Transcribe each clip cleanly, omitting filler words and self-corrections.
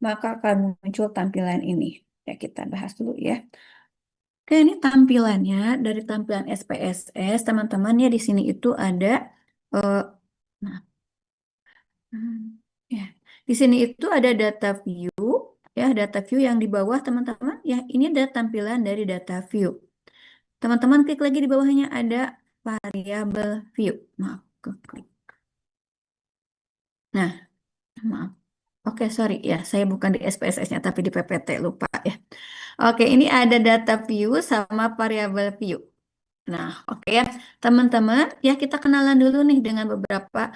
maka akan muncul tampilan ini. Ya, kita bahas dulu ya. Oke, ini tampilannya dari tampilan SPSS, teman-teman ya di sini itu ada eh, nah, hmm, ya. Di sini itu ada data view ya, data view yang di bawah teman-teman ya. Ini ada tampilan dari data view. Teman-teman klik lagi di bawahnya ada variable view. Maaf, klik. Nah, maaf. Oke, sorry ya, saya bukan di SPSS-nya tapi di PPT, lupa ya. Oke, ini ada data view sama variable view. Nah, oke ya, teman-teman, ya kita kenalan dulu nih dengan beberapa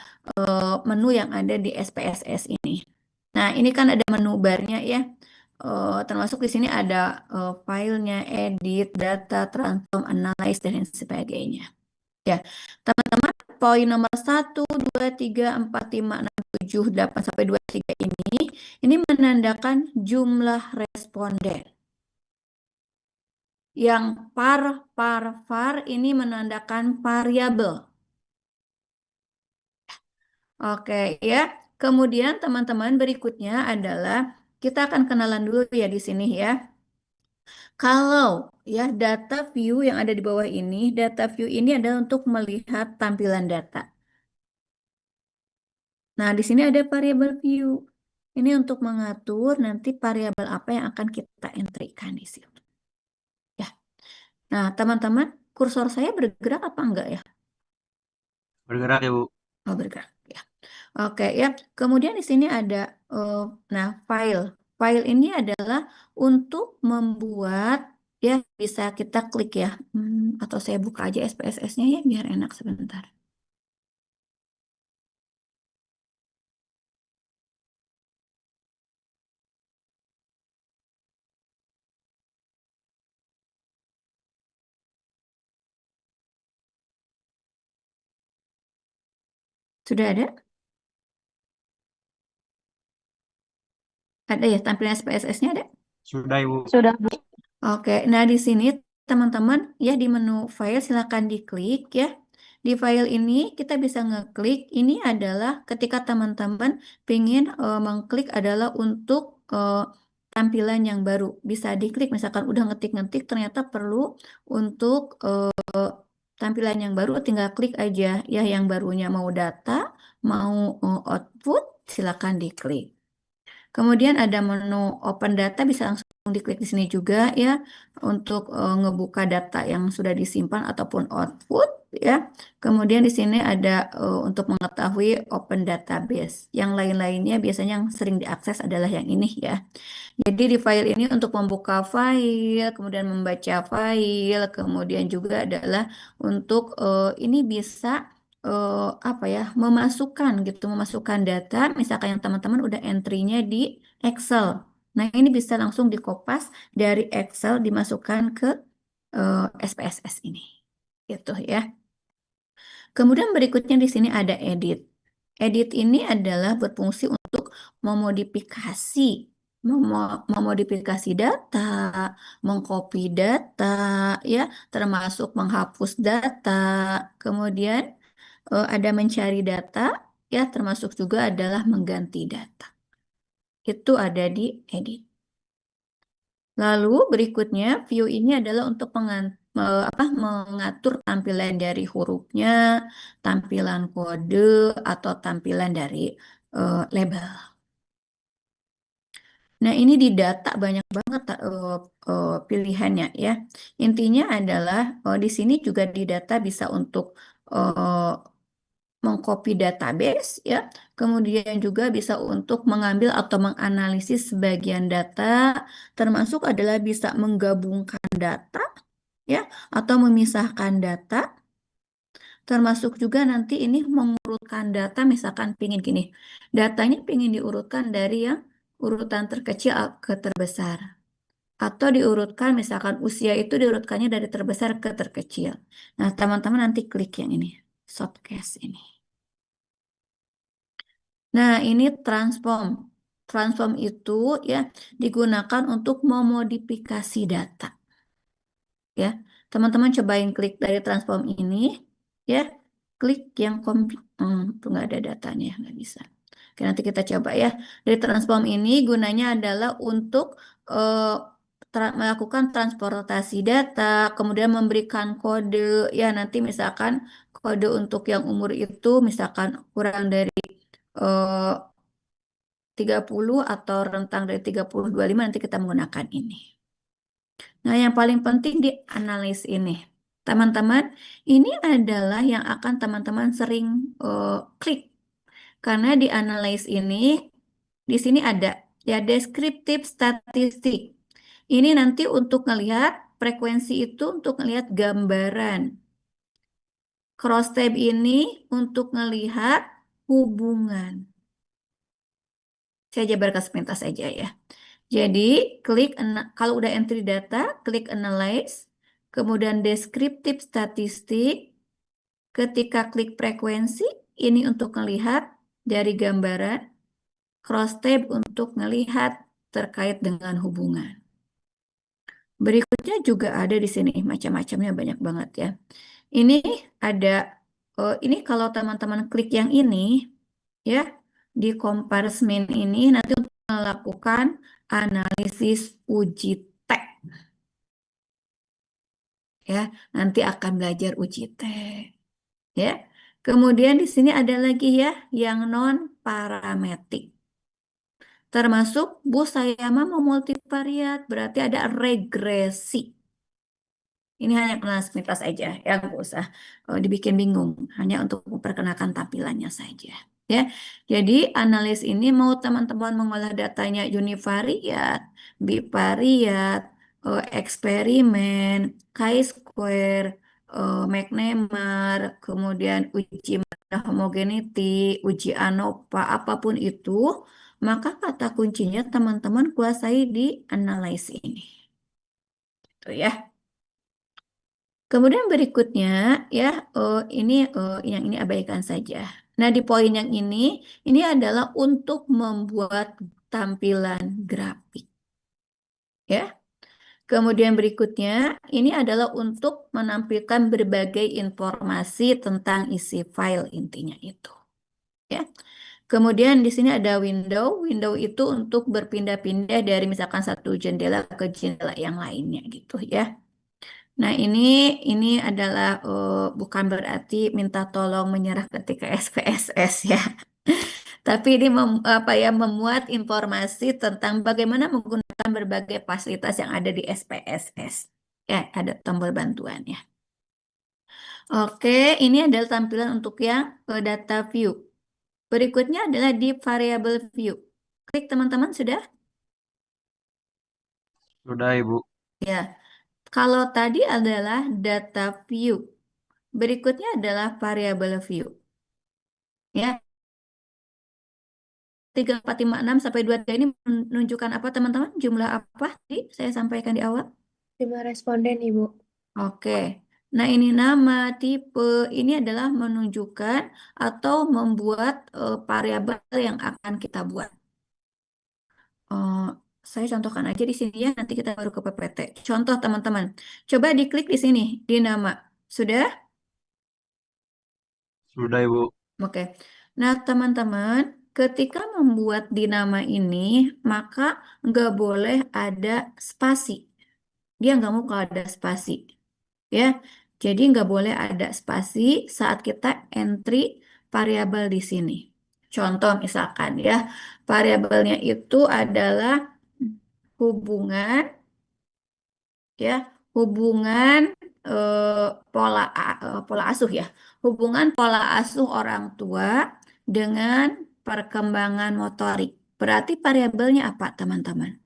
menu yang ada di SPSS ini. Nah, ini kan ada menu barnya ya. Termasuk di sini ada filenya, edit, data, transform, analyze, dan lain sebagainya. Ya, teman-teman, poin nomor 1, 2, 3, 4, 5, 6, 7, 8 sampai 23 ini menandakan jumlah responden. Yang var ini menandakan variabel. Oke ya. Kemudian teman-teman berikutnya adalah kita akan kenalan dulu ya di sini ya. Kalau ya data view yang ada di bawah ini, data view ini adalah untuk melihat tampilan data. Nah, di sini ada variabel view. Ini untuk mengatur nanti variabel apa yang akan kita entry-kan di sini. Ya. Nah, teman-teman, kursor saya bergerak apa enggak ya? Bergerak ya, Bu. Oh, bergerak. Ya. Oke ya. Kemudian di sini ada nah, file. File ini adalah untuk membuat ya bisa kita klik ya. Atau saya buka aja SPSS-nya ya biar enak sebentar. Sudah ada? Ada ya tampilan SPSS-nya ada? Sudah, Ibu. Sudah, Bu. Oke, nah di sini teman-teman ya di menu file silakan diklik ya. Di file ini kita bisa ngeklik. Ini adalah ketika teman-teman ingin mengklik adalah untuk tampilan yang baru. Bisa diklik misalkan udah ngetik-ngetik ternyata perlu untuk tampilan yang baru tinggal klik aja ya yang barunya mau data, mau output silakan diklik. Kemudian ada menu open data bisa langsung diklik di sini juga ya untuk ngebuka data yang sudah disimpan ataupun output ya. Kemudian di sini ada untuk mengetahui open database. Yang lain-lainnya biasanya yang sering diakses adalah yang ini ya. Jadi di file ini untuk membuka file, kemudian membaca file, kemudian juga adalah untuk ini bisa apa ya, memasukkan gitu, memasukkan data, misalkan yang teman-teman udah entry-nya di Excel. Nah, ini bisa langsung dikopas dari Excel dimasukkan ke SPSS ini. Gitu ya. Kemudian berikutnya di sini ada edit. Edit ini adalah berfungsi untuk memodifikasi, memodifikasi data, mengcopy data, ya, termasuk menghapus data. Kemudian ada mencari data, ya, termasuk juga adalah mengganti data. Itu ada di edit. Lalu berikutnya view ini adalah untuk mengatur tampilan dari hurufnya, tampilan kode, atau tampilan dari label. Nah, ini di data banyak banget pilihannya ya. Intinya adalah di sini juga di data bisa untuk eh, mengcopy database ya. Kemudian juga bisa untuk mengambil atau menganalisis sebagian data, termasuk adalah bisa menggabungkan data ya atau memisahkan data, termasuk juga nanti ini mengurutkan data misalkan pingin gini. Datanya pingin diurutkan dari yang urutan terkecil ke terbesar. Atau diurutkan misalkan usia itu diurutkannya dari terbesar ke terkecil. Nah, teman-teman nanti klik yang ini, shortcast ini. Nah, ini transform. Transform itu ya digunakan untuk memodifikasi data. Ya, teman-teman cobain klik dari transform ini, ya, klik yang tuh nggak ada datanya, nggak bisa. Oke, nanti kita coba ya. Dari transform ini gunanya adalah untuk melakukan transportasi data, kemudian memberikan kode. Ya, nanti misalkan kode untuk yang umur itu misalkan kurang dari eh, 30 atau rentang dari 30 25 nanti kita menggunakan ini. Nah, yang paling penting di analis ini. Teman-teman, ini adalah yang akan teman-teman sering klik. Karena di analis ini, di sini ada ya deskriptif statistik. Ini nanti untuk melihat frekuensi itu untuk melihat gambaran. Cross tab ini untuk melihat hubungan. Saya jabarkan sepintas saja ya. Jadi, kalau udah entry data, klik analyze, kemudian deskriptif statistik, ketika klik frekuensi, ini untuk melihat dari gambaran, cross tab untuk melihat terkait dengan hubungan. Berikutnya juga ada di sini, macam-macamnya banyak banget ya. Ini ada, ini kalau teman-teman klik yang ini, ya, di comparison ini nanti untuk melakukan analisis uji tek ya. Nanti akan belajar uji tek ya. Kemudian di sini ada lagi ya yang non parametik. Termasuk Bu Sayama mau multivariat, berarti ada regresi. Ini hanya kelas mitos aja, ya nggak usah dibikin bingung, hanya untuk memperkenalkan tampilannya saja. Ya, jadi analis ini mau teman-teman mengolah datanya univariat, bivariat, eksperimen, chi-square, McNemar, kemudian uji homogeneity, uji ANOVA, apapun itu, maka kata kuncinya teman-teman kuasai di analis ini. Tuh ya. Kemudian berikutnya ya, ini yang ini abaikan saja. Nah, di poin yang ini adalah untuk membuat tampilan grafik. Ya. Kemudian berikutnya, ini adalah untuk menampilkan berbagai informasi tentang isi file intinya itu. Ya. Kemudian di sini ada window. Window itu untuk berpindah-pindah dari misalkan satu jendela ke jendela yang lainnya gitu ya. Nah, ini adalah bukan berarti minta tolong menyerah ketika SPSS ya. Tapi ini apa ya memuat informasi tentang bagaimana menggunakan berbagai fasilitas yang ada di SPSS. Ya, ada tombol bantuannya. Oke, ini adalah tampilan untuk yang data view. Berikutnya adalah di variable view. Klik teman-teman sudah? Sudah, Ibu. Ya. Kalau tadi adalah data view. Berikutnya adalah variable view. Ya, 3 4 5 6 sampai 23 ini menunjukkan apa teman-teman? Jumlah apa tadi saya sampaikan di awal? 5 responden, Ibu. Oke. Nah, ini nama, tipe, ini adalah menunjukkan atau membuat variabel yang akan kita buat. Eh, saya contohkan aja di sini ya, nanti kita baru ke PPT. Contoh teman-teman, coba diklik di sini, di nama. Sudah? Sudah, Ibu. Oke. Nah, teman-teman, ketika membuat dinama ini, maka nggak boleh ada spasi. Dia nggak mau kalau ada spasi. Ya, jadi nggak boleh ada spasi saat kita entry variabel di sini. Contoh misalkan ya, variabelnya itu adalah hubungan ya, hubungan eh, pola asuh ya, hubungan pola asuh orang tua dengan perkembangan motorik. Berarti variabelnya apa, teman-teman?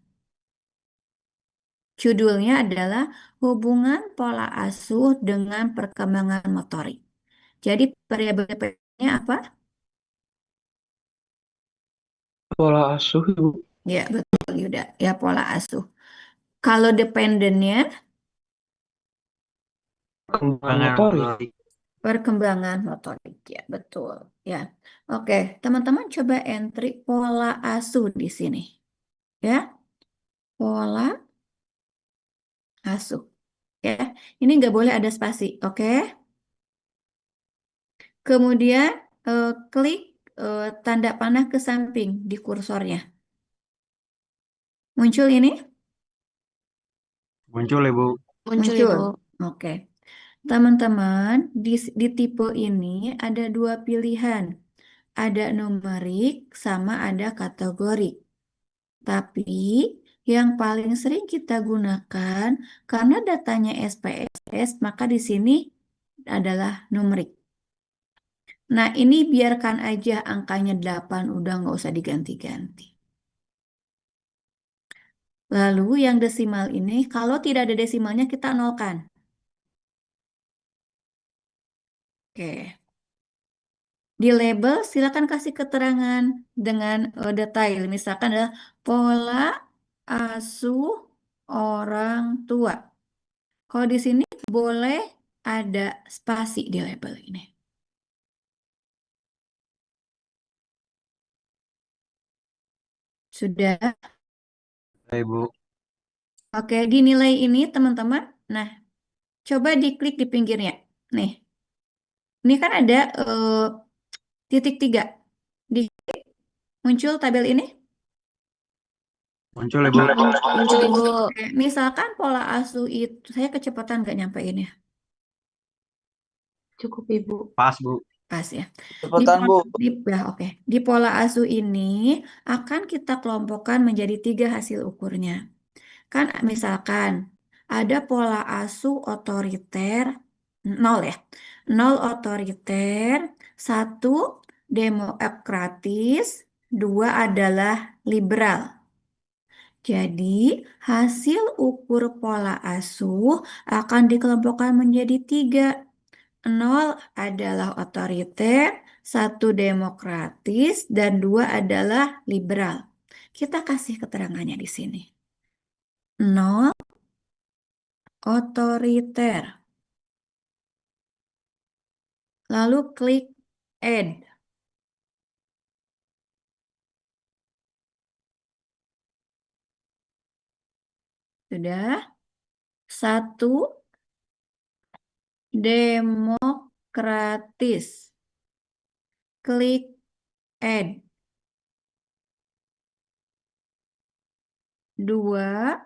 Judulnya adalah hubungan pola asuh dengan perkembangan motorik. Jadi variabel P-nya apa? Pola asuh, Ibu. Ya, betul Yuda. Ya, pola asuh. Kalau dependennya Perkembangan motorik. perkembangan motorik. Ya, betul. Ya. Oke, teman-teman coba entry pola asuh di sini. Ya, pola asuh. Ya, ini nggak boleh ada spasi. Oke. Kemudian klik tanda panah ke samping di kursornya. Muncul ini? Muncul, Ibu. Muncul, Muncul. Ibu. Oke. Teman-teman, di tipe ini ada dua pilihan. Ada numerik sama ada kategori. Tapi yang paling sering kita gunakan karena datanya SPSS, maka di sini adalah numerik. Nah, ini biarkan aja angkanya 8, udah nggak usah diganti-ganti. Lalu yang desimal ini, kalau tidak ada desimalnya kita nolkan. Oke. Di label silakan kasih keterangan dengan detail. Misalkan adalah pola asuh orang tua. Kalau di sini boleh ada spasi di label ini. Sudah. Sudah, Ibu. Oke, dinilai ini teman-teman. Nah, coba diklik di pinggirnya. Nih, ini kan ada titik 3. Di muncul tabel ini. Muncul, Ibu. Muncul, Ibu. Oke, misalkan pola asuh itu, saya kecepatan nggak nyampein ya. Cukup, Ibu. Pas, Bu. Pas ya. Cepetan, Bu. Ya, oke. Di pola asuh ini akan kita kelompokkan menjadi 3 hasil ukurnya. Kan misalkan ada pola asuh otoriter 0 ya. 0 otoriter, 1 demokratis, 2 adalah liberal. Jadi, hasil ukur pola asuh akan dikelompokkan menjadi 3. 0 adalah otoriter, 1 demokratis, dan 2 adalah liberal. Kita kasih keterangannya di sini. 0 otoriter. Lalu klik add. Sudah. 1 demokratis. Klik add. 2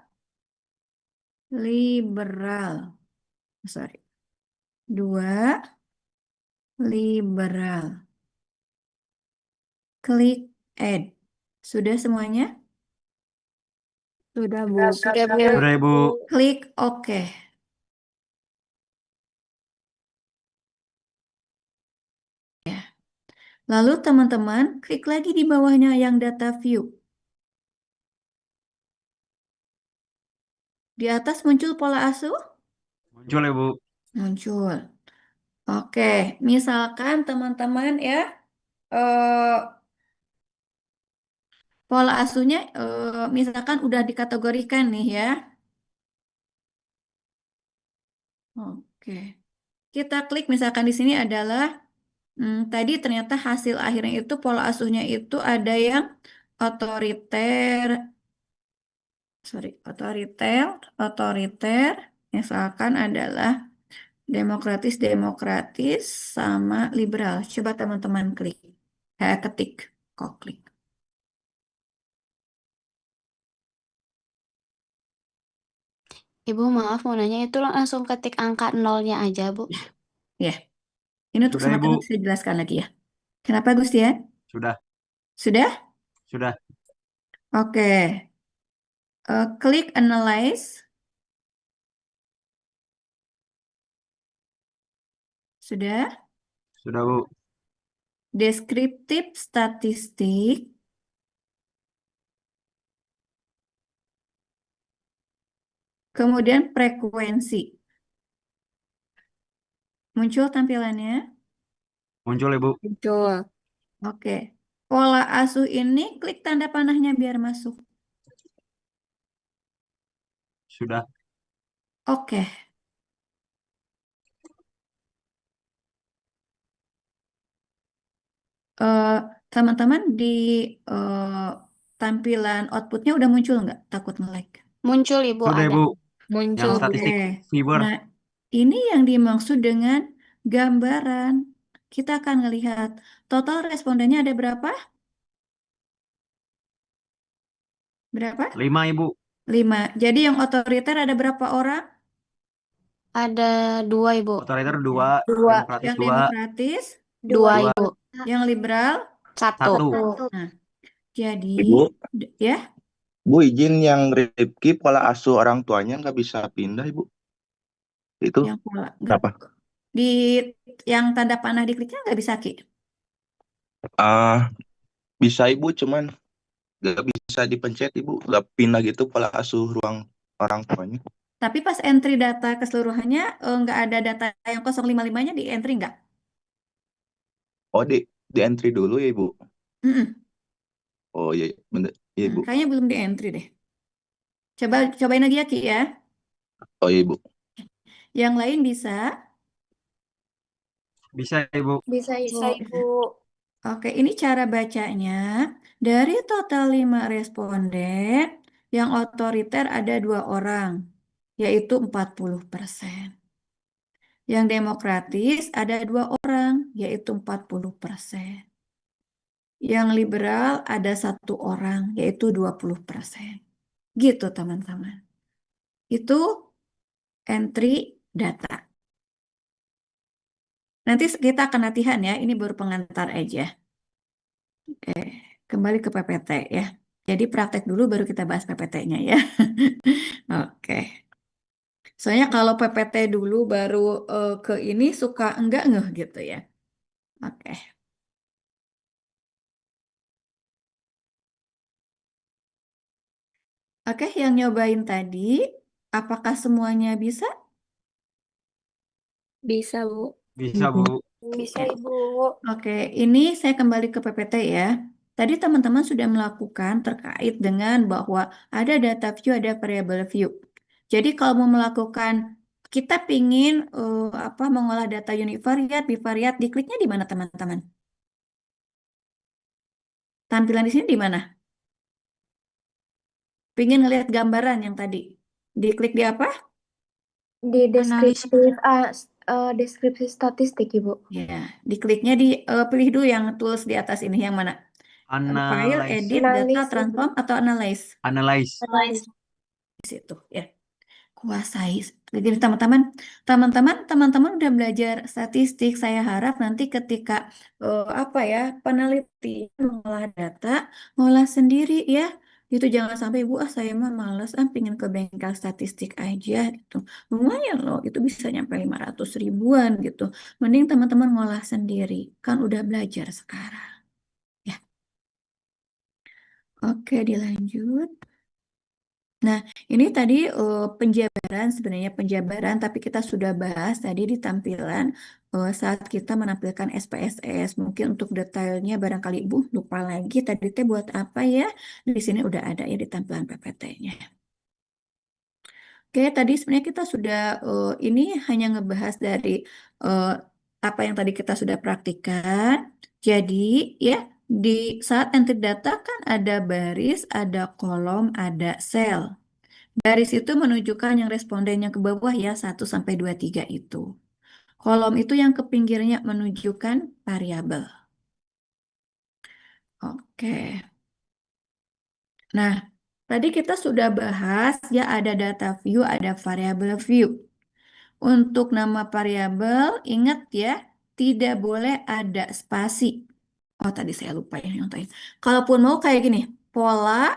liberal. Sorry. 2 liberal. Klik add. Sudah semuanya? Sudah, Bu. Sudah, Ibu. Klik OK. Lalu teman-teman klik lagi di bawahnya yang data view. Di atas muncul pola asuh? Muncul, Ibu. Muncul. Oke, misalkan teman-teman ya, eh, pola asuhnya misalkan udah dikategorikan nih ya. Oke, kita klik misalkan di sini adalah tadi ternyata hasil akhirnya itu pola asuhnya itu ada yang otoriter, sorry, otoriter, misalkan adalah demokratis sama liberal. Coba teman-teman klik, ketik, kok klik. Ibu, maaf mau nanya, itu langsung ketik angka nolnya aja, Bu. Ya, ini untuk Sudah, sematanya Ibu. saya jelaskan lagi ya. Kenapa Gustian? Sudah. Sudah? Sudah. Oke. Klik analyze. Sudah? Sudah, Bu. Deskriptif statistik. Kemudian frekuensi. Muncul tampilannya. Muncul, Ibu. Muncul. Oke. Pola asuh ini klik tanda panahnya biar masuk. Sudah. Oke. Eh, Teman-teman di eh, tampilan outputnya udah muncul nggak? Takut nge-lag. Muncul, Ibu, Sudah, ada. Ibu. Muncul, Yang Bu. statistik Oke. fiber. Nah, ini yang dimaksud dengan gambaran. kita akan melihat total respondennya ada berapa? Berapa? 5 Ibu. 5. Jadi yang otoriter ada berapa orang? Ada 2, Ibu. Otoriter Oke. 2, Dua. demokratis Yang 2, demokratis, 2, 2, Ibu. yang liberal. 1. 1. Nah, jadi Ibu, ya, Bu izin yang Rifki pola asuh orang tuanya nggak bisa pindah, Ibu. Itu yang pola kenapa? di yang tanda panah dikliknya nggak bisa Ki. Ah, bisa Ibu, cuman nggak bisa dipencet Ibu, nggak pindah gitu pola asuh ruang orang tuanya. Tapi pas entry data keseluruhannya nggak ada data yang 055-nya di entry nggak? Oh, di entry dulu ya Ibu. Mm-mm. Oh iya, bener. Iya Nah, Ibu. kayaknya belum di entry deh. Cobain lagi ya Ki ya. Oh iya Ibu. Yang lain bisa. Bisa Ibu. Bisa, Ibu. Oke, ini cara bacanya. Dari total 5 responden, yang otoriter ada 2 orang, yaitu 40%. Yang demokratis ada 2 orang, yaitu 40%. Yang liberal ada 1 orang, yaitu 20%. Gitu teman-teman. Itu entry data. Nanti kita akan latihan ya, ini baru pengantar aja. Oke, kembali ke PPT ya. Jadi praktek dulu baru kita bahas PPT-nya ya. Oke. Soalnya kalau PPT dulu baru ke ini suka enggak ngeh gitu ya. Oke. Oke, yang nyobain tadi, apakah semuanya bisa? Bisa, Bu. Bisa Bu. Bisa, Oke. Ibu. Oke, ini saya kembali ke PPT ya. Tadi teman-teman sudah melakukan terkait dengan bahwa ada data view, ada variable view. Jadi kalau mau melakukan, kita pingin mengolah data univariat, bivariat, dikliknya di mana teman-teman? Tampilan di sini di mana? Pingin ngelihat gambaran yang tadi. Diklik di apa? Di deskripsi statistik, Ibu. Ya, dikliknya pilih dulu yang tools di atas ini yang mana? File, Analyze. edit, data, transform, atau analyze? Analyze. Di situ ya. Kuasai. Jadi teman-teman udah belajar statistik. Saya harap nanti ketika peneliti mengolah data, ngolah sendiri ya. Itu jangan sampai ibu saya mah males pingin ke bengkel statistik aja gitu. Lumayan loh, itu bisa nyampe 500 ribuan gitu. Mending teman-teman ngolah sendiri, kan udah belajar sekarang. Ya, oke dilanjut. Nah, ini tadi sebenarnya penjabaran, tapi kita sudah bahas tadi di tampilan saat kita menampilkan SPSS. Mungkin untuk detailnya barangkali Ibu lupa lagi tadi teh buat apa ya? Di sini udah ada ya di tampilan PPT-nya. Oke, tadi sebenarnya kita sudah ini hanya ngebahas dari eh, apa yang tadi kita sudah praktikkan. Jadi ya di saat entry data kan ada baris, ada kolom, ada sel. Garis itu menunjukkan yang responden yang ke bawah ya 1 sampai 2 3 itu. Kolom itu yang ke pinggirnya menunjukkan variabel. Oke. Nah, tadi kita sudah bahas ya ada data view, ada variabel view. Untuk nama variabel ingat ya tidak boleh ada spasi. Oh, tadi saya lupa ya yang tadi. Kalaupun mau kayak gini, pola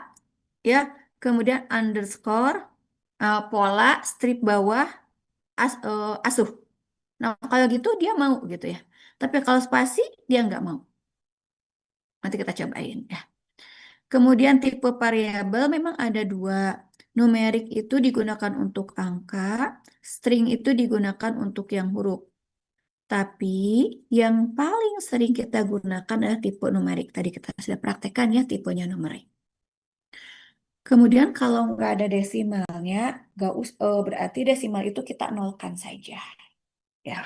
ya, kemudian underscore pola strip bawah asuh. Nah, kalau gitu dia mau gitu ya. Tapi kalau spasi dia nggak mau. Nanti kita cobain ya. Kemudian tipe variabel memang ada 2. Numerik itu digunakan untuk angka, string itu digunakan untuk yang huruf. Tapi yang paling sering kita gunakan adalah tipe numerik. Tadi kita sudah praktekkan ya tipenya numerik. Kemudian kalau nggak ada desimalnya, berarti desimal itu kita nolkan saja. Ya.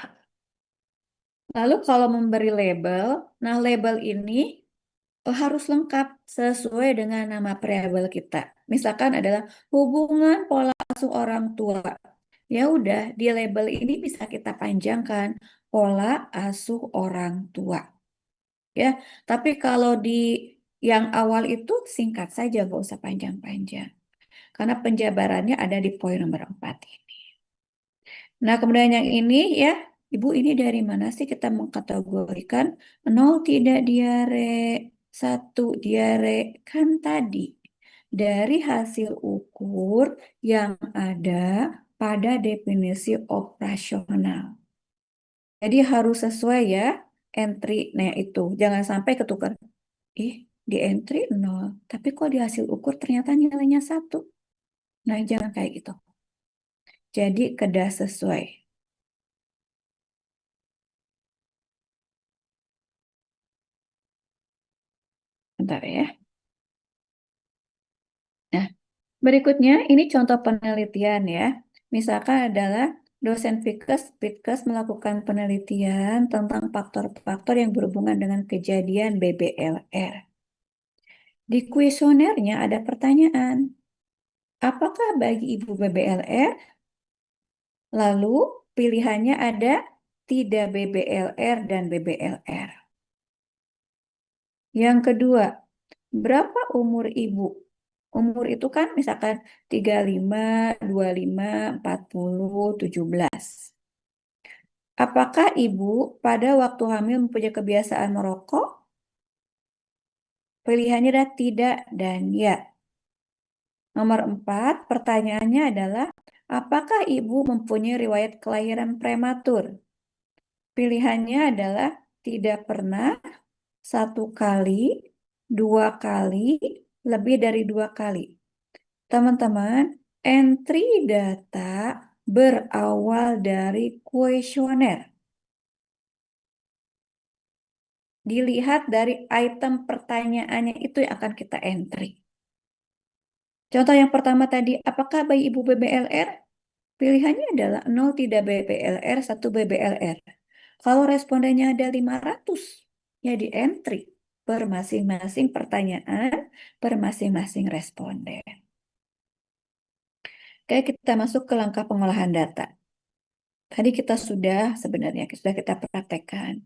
Lalu kalau memberi label, nah label ini harus lengkap sesuai dengan nama variabel kita. Misalkan adalah hubungan pola asuh orang tua. Ya udah, di label ini bisa kita panjangkan pola asuh orang tua. Ya, tapi kalau di yang awal itu singkat saja, nggak usah panjang-panjang. Karena penjabarannya ada di poin nomor 4 ini. Nah, kemudian yang ini ya, Ibu ini dari mana sih kita mengkategorikan 0 tidak diare, 1 diare, kan tadi dari hasil ukur yang ada pada definisi operasional. Jadi harus sesuai ya entry. Nah, itu jangan sampai ketukar. Di entry 0, tapi kok di hasil ukur ternyata nilainya 1. Nah, jangan kayak gitu. Jadi kedah sesuai. Bentar ya. Nah, berikutnya ini contoh penelitian ya. Misalkan adalah dosen Fitkes melakukan penelitian tentang faktor-faktor yang berhubungan dengan kejadian BBLR. Di kuesionernya ada pertanyaan, apakah bagi ibu BBLR? Lalu pilihannya ada tidak BBLR dan BBLR. Yang kedua, berapa umur ibu? Umur itu kan misalkan 35, 25, 40, 17. Apakah ibu pada waktu hamil mempunyai kebiasaan merokok? Pilihannya adalah tidak dan ya. Nomor 4, pertanyaannya adalah, apakah ibu mempunyai riwayat kelahiran prematur? Pilihannya adalah tidak pernah, 1 kali, 2 kali, lebih dari 2 kali. Teman-teman, entry data berawal dari kuesioner. Dilihat dari item pertanyaannya itu yang akan kita entry. Contoh yang pertama tadi, apakah bayi ibu BBLR? Pilihannya adalah 0 tidak BBLR, 1 BBLR. Kalau respondennya ada 500, ya di entry per masing-masing pertanyaan, per masing-masing responden. Oke, kita masuk ke langkah pengolahan data. Tadi kita sebenarnya sudah kita praktekkan.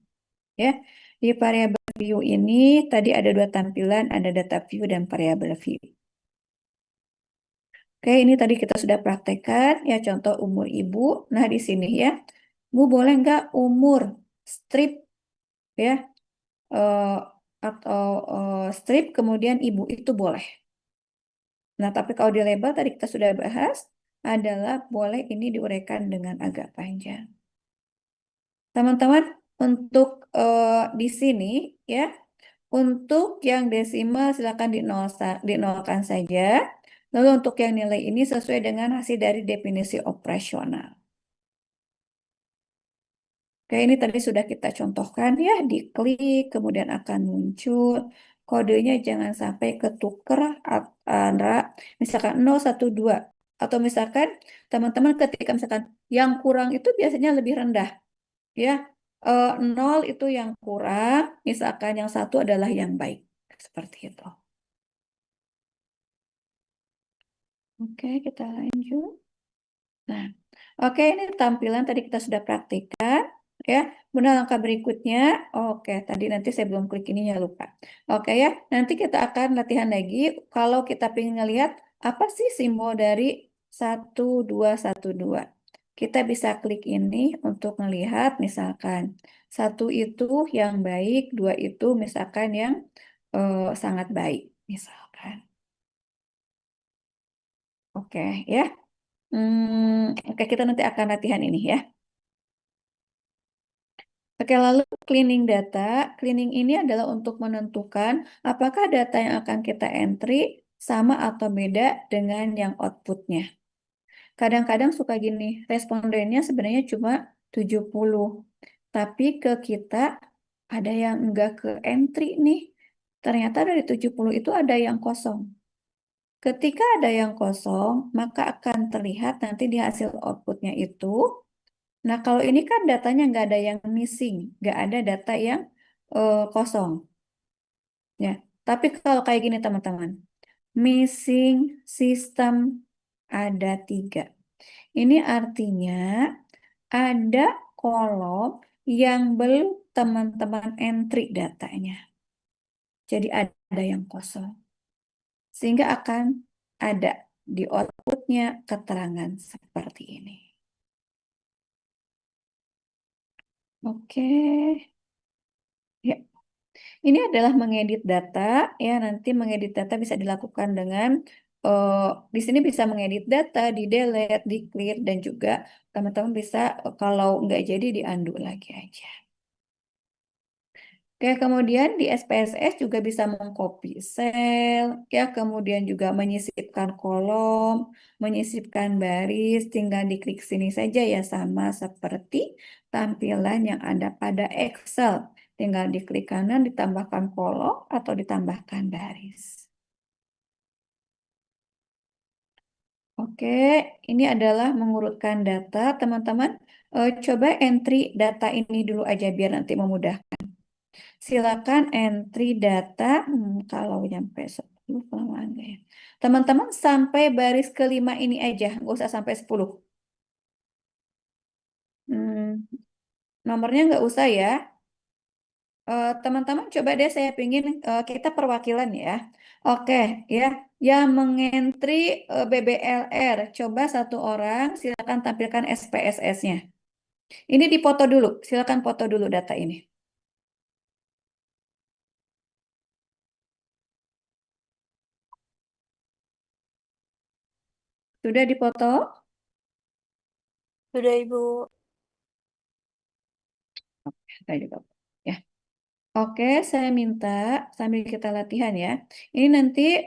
Ya, di variabel view ini tadi ada 2 tampilan, ada data view dan variabel view. Oke, ini tadi kita sudah praktekkan ya, contoh umur ibu. Nah, di sini ya, Bu boleh nggak umur strip ya, atau strip kemudian ibu itu boleh. Nah, tapi kalau di label tadi kita sudah bahas adalah boleh ini diuraikan dengan agak panjang. Teman-teman, untuk di sini ya, untuk yang desimal silakan dinolkan saja. Lalu untuk yang nilai ini sesuai dengan hasil dari definisi operasional. Oke, ini tadi sudah kita contohkan ya, diklik kemudian akan muncul. Kodenya jangan sampai ketuker antara misalkan 012 atau misalkan teman-teman ketika misalkan yang kurang itu biasanya lebih rendah ya. 0 itu yang kurang, misalkan yang 1 adalah yang baik. Seperti itu. Oke, kita lanjut. Nah, oke, ini tampilan tadi kita sudah praktikkan ya. Kemudian langkah berikutnya, oke, tadi nanti saya belum klik ininya lupa. Oke ya, nanti kita akan latihan lagi. Kalau kita ingin ngelihat apa sih simbol dari 1212. Kita bisa klik ini untuk melihat misalkan 1 itu yang baik, 2 itu misalkan yang sangat baik, misalkan. Oke ya. Oke, kita nanti akan latihan ini ya. Oke, lalu cleaning data. Cleaning ini adalah untuk menentukan apakah data yang akan kita entry sama atau beda dengan yang outputnya. Kadang-kadang suka gini, respondennya sebenarnya cuma 70. Tapi ke kita ada yang enggak ke entry nih. Ternyata dari 70 itu ada yang kosong. Ketika ada yang kosong, maka akan terlihat nanti di hasil outputnya itu. Nah, kalau ini kan datanya nggak ada yang missing, nggak ada data yang kosong. Ya, tapi kalau kayak gini teman-teman, missing system ada 3. Ini artinya ada kolom yang belum teman-teman entry datanya. Jadi ada yang kosong. Sehingga akan ada di outputnya keterangan seperti ini. Oke. Ya. Ini adalah mengedit data, ya nanti mengedit data bisa dilakukan dengan di sini bisa mengedit data, di delete, di clear, dan juga teman-teman bisa kalau nggak jadi di undo lagi aja. Oke, kemudian di SPSS juga bisa mengcopy sel, ya kemudian juga menyisipkan kolom, menyisipkan baris, tinggal diklik sini saja ya sama seperti tampilan yang ada pada Excel. Tinggal diklik kanan, ditambahkan kolom atau ditambahkan baris. Oke, ini adalah mengurutkan data, teman-teman. Coba entry data ini dulu aja biar nanti memudahkan. Silakan entry data, kalau nyampe 10, kelamaan nggak ya? Teman-teman sampai baris kelima ini aja, nggak usah sampai 10. Hmm, nomornya nggak usah ya. Teman-teman coba deh saya pingin kita perwakilan ya. Oke ya, yang mengentri BBLR, coba satu orang silakan tampilkan SPSS-nya. Ini dipoto dulu, silakan foto dulu data ini. Sudah dipoto? Sudah, Ibu. Saya juga. Ya. Oke, saya minta sambil kita latihan ya. Ini nanti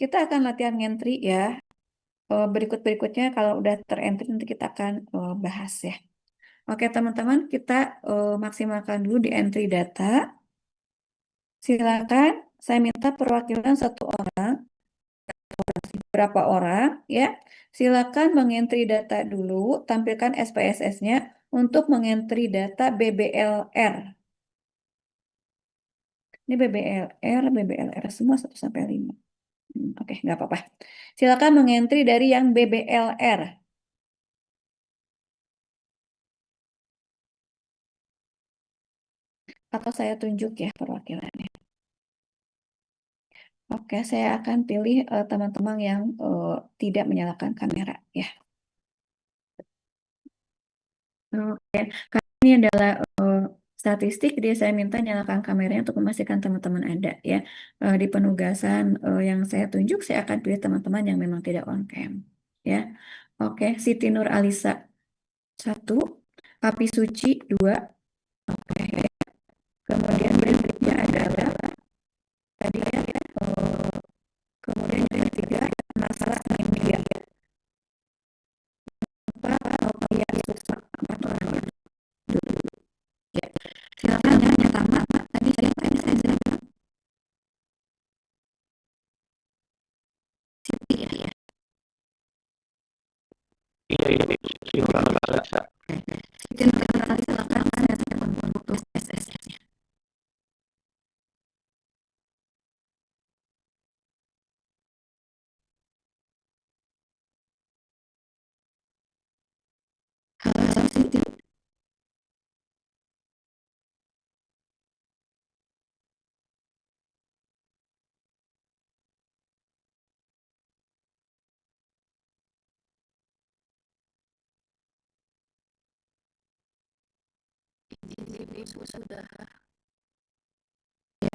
kita akan latihan ngentri ya. Berikut-berikutnya kalau udah terentry nanti kita akan bahas ya. Oke, teman-teman, kita maksimalkan dulu di entry data. Silakan, saya minta perwakilan satu orang, berapa orang ya. Silakan mengentry data dulu, tampilkan SPSS-nya untuk mengentry data BBLR. Ini BBLR semua 1 sampai 5. Oke, nggak apa-apa. Silakan mengentry dari yang BBLR. Atau saya tunjuk ya perwakilannya. Oke, saya akan pilih teman-teman yang tidak menyalakan kamera ya. Oke, karena ini adalah statistik, jadi saya minta nyalakan kameranya untuk memastikan teman-teman ada ya. Di penugasan yang saya tunjuk, saya akan pilih teman-teman yang memang tidak on cam ya. Oke, Siti Nur Alisa 1, Api Suci 2. Oke, kemudian berikutnya adalah tadi ya, kemudian yang ketiga masalah media. 4, Novia Sukma 4 orang ya. Ya. Silakan yang pertama tadi saya Siti ya. Iya, Siti Nurhaliza. Siti Nurhaliza silakan saya untuk SSS-nya. Halo Siti. Sudah.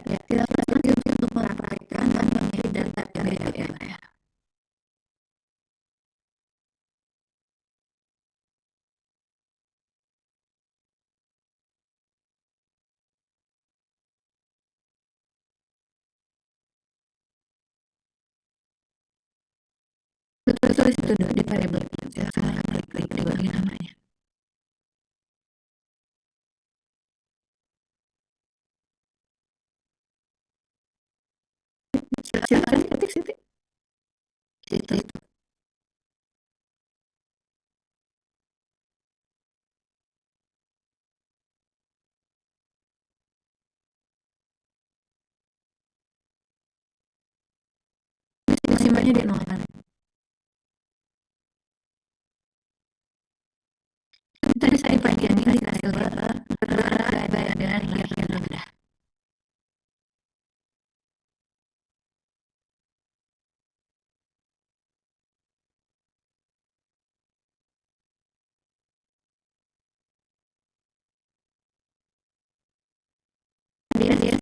Ya, silakan Siti untuk melaporkan dan mengisi data dari daerah. Betul itu di variabel. Silakan klik di bagian namanya. Silakan ketik Siti. Itu. Maksimalnya di 0 kan. Tadi saya bagian ini hasil data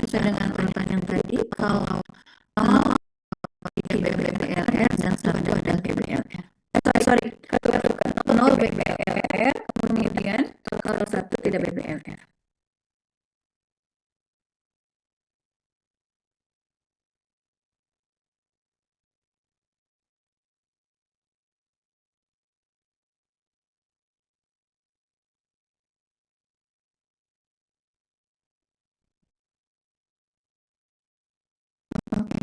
sesuai dengan urutan yang tadi, kalau 3 BBLR dan 1 adalah BBLR. Sorry, 0 BBLR, kemudian kalau 1 tidak BBLR. Oke,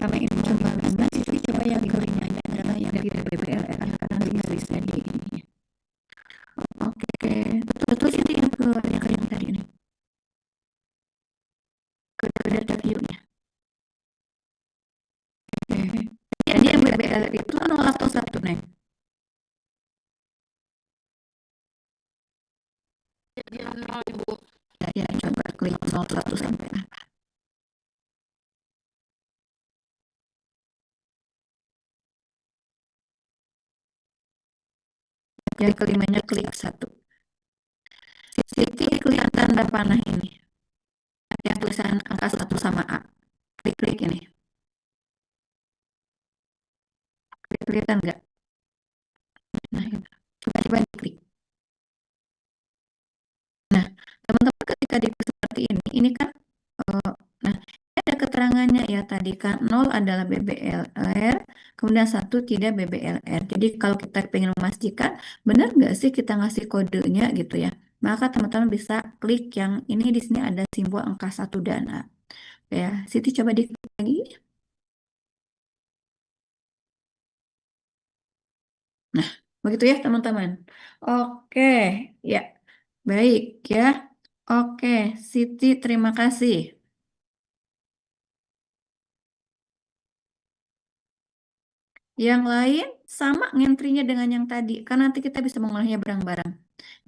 karena ini cuma 5, jadi coba yang kelima adalah yang tidak BBLR, karena nanti bisa di ini. Oke, betul sih yang ke yang tadi ini. Ke data view-nya. Oke. Jadi yang BBLR itu 0 atau 1, Neng? Jadi 0, Ibu. Ya, coba klik 0, 1 sampai apa. Yang kelimanya klik 1. Siti klik tanda panah ini. Yang tulisan angka 1 sama A. Klik ini. Kelihatan nggak? Nah, coba diklik. Nah, teman-teman ketika diklik seperti ini kan, nah, ada keterangannya ya tadi kan 0 adalah BBLR, kemudian 1 tidak BBLR. Jadi kalau kita pengen memastikan benar nggak sih kita ngasih kodenya gitu ya, maka teman-teman bisa klik yang ini, di sini ada simbol angka 1 dan A. Ya, Siti coba diklik lagi. Nah, begitu ya teman-teman. Oke, ya. Baik ya. Oke, Siti terima kasih. Yang lain sama ngentrynya dengan yang tadi, karena nanti kita bisa mengolahnya bareng-bareng.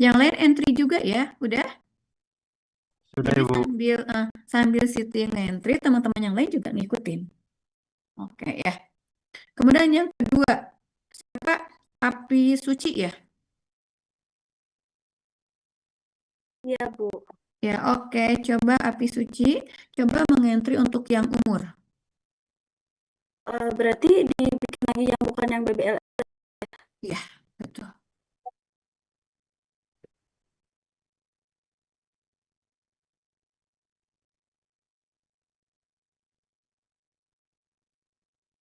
Yang lain entry juga ya, udah? Sudah, Jadi Ibu. sambil Siti ngentry, teman-teman yang lain juga ngikutin. Oke ya. Kemudian yang kedua, siapa? Api suci ya? Iya, Bu. Ya, oke. Coba api suci, coba mengentry untuk yang umur. Berarti dibikin lagi yang bukan yang BBL. Ya, betul.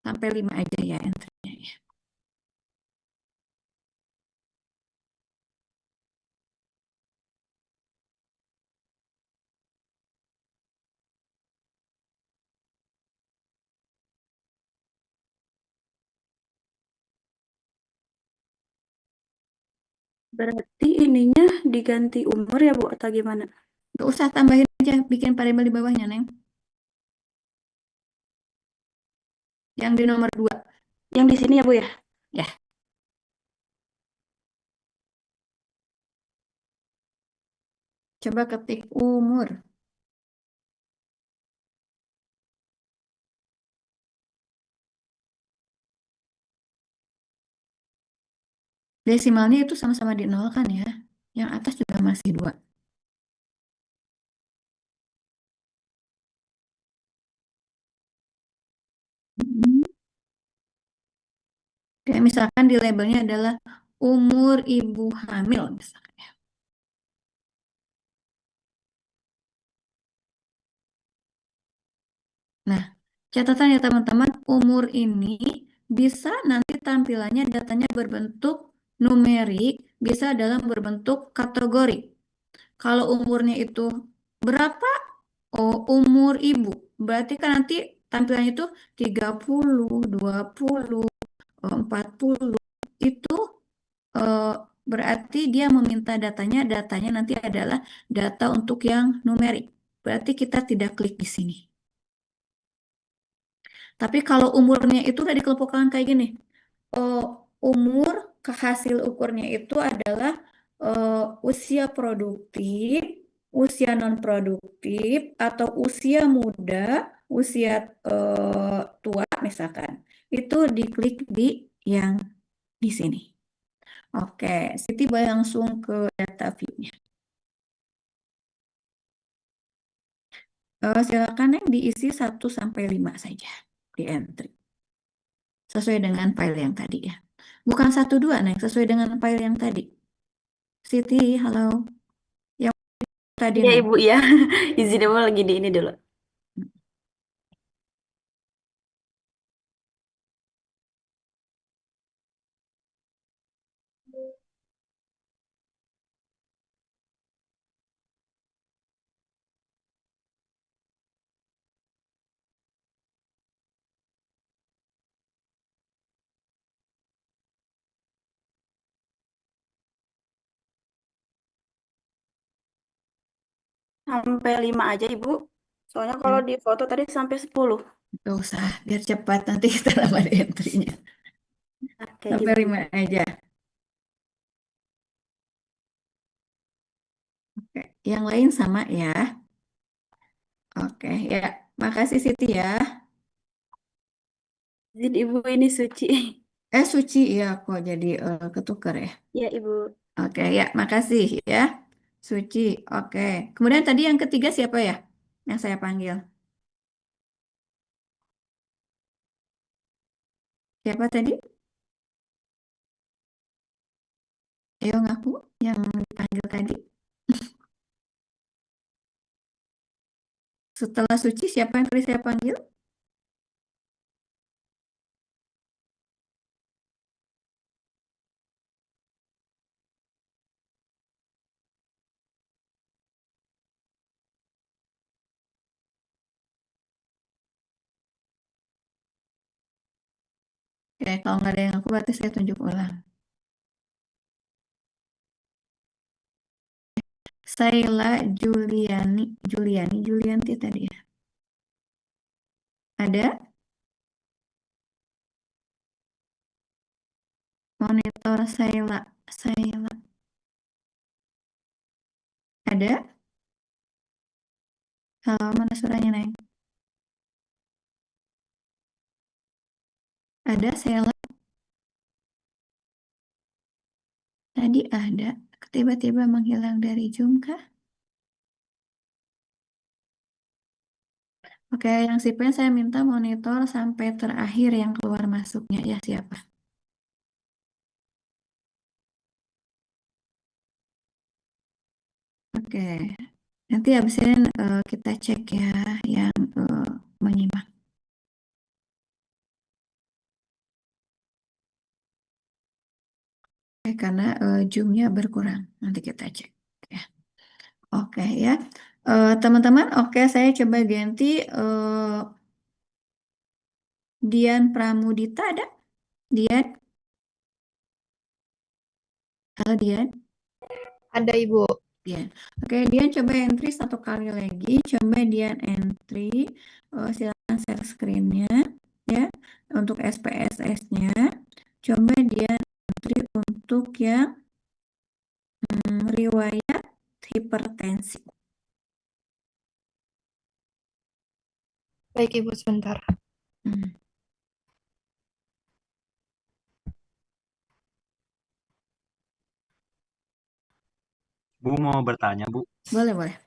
Sampai 5 aja ya entry-nya ya. Berarti ininya diganti umur ya, Bu, atau gimana? Gak usah tambahin aja, bikin variabel di bawahnya, Neng. Yang di nomor 2. Yang di sini ya, Bu ya? Ya. Coba ketik umur. Desimalnya itu sama-sama di 0 kan ya. Yang atas juga masih 2. Kayak misalkan di labelnya adalah umur ibu hamil misalkan ya. Nah, catatan ya teman-teman, umur ini bisa nanti tampilannya datanya berbentuk numerik, bisa dalam berbentuk kategori. Kalau umurnya itu berapa? Oh, umur ibu. Berarti kan nanti tampilannya itu 30, 20, 40. Itu eh, berarti dia meminta datanya nanti adalah data untuk yang numerik. Berarti kita tidak klik di sini. Tapi kalau umurnya itu udah dikelompokkan kayak gini. Oh, umur kehasil ukurnya itu adalah usia produktif, usia non produktif, atau usia muda, usia tua misalkan. Itu diklik di yang di sini. Oke, Siti boleh langsung ke data view-nya. Silakan yang diisi 1 sampai 5 saja di entry. Sesuai dengan file yang tadi ya. Bukan 1, 2, Neng, sesuai dengan file yang tadi. Siti, halo. Yang tadi, Iya Neng. Ibu ya. Izin Ibu lagi di ini dulu. Sampai 5 aja Ibu. Soalnya kalau di foto tadi sampai 10. Gak usah, biar cepat nanti kita tambah di entry-nya. Oke Sampai Ibu. 5 aja. Oke, yang lain sama ya. Oke, ya. Makasih Siti ya. Izin Ibu ini Suci. Suci ya, kok jadi ketukar ya. Ya Ibu. Oke, ya, makasih ya. Suci, oke. Kemudian tadi yang ketiga siapa ya? Yang saya panggil. Siapa tadi? Ayo ngaku yang dipanggil tadi. Setelah Suci, siapa yang tadi saya panggil? Oke, kalau nggak ada yang aku berarti saya tunjuk ulang. Saila Julianti tadi ya. Ada? Monitor Saila. Ada? Halo, mana suaranya, Neng? Ada Saila? Tadi ada. Tiba-tiba menghilang dari Zoom kah? Oke, yang sipnya saya minta monitor sampai terakhir yang keluar masuknya ya siapa? Oke, nanti habis ini kita cek ya yang menyimak. Oke, karena Zoom-nya berkurang, nanti kita cek. Ya. Oke ya, teman-teman. Oke, saya coba ganti Dian Pramudita ada? Dian, halo Dian. Ada Ibu. Dian. Oke, Dian coba entry 1 kali lagi. Coba Dian entry. Silakan share screen-nya ya. Untuk SPSS-nya. Coba Dian entry untuk yang riwayat hipertensi. Baik Ibu, sebentar. Bu mau bertanya, Bu. Boleh.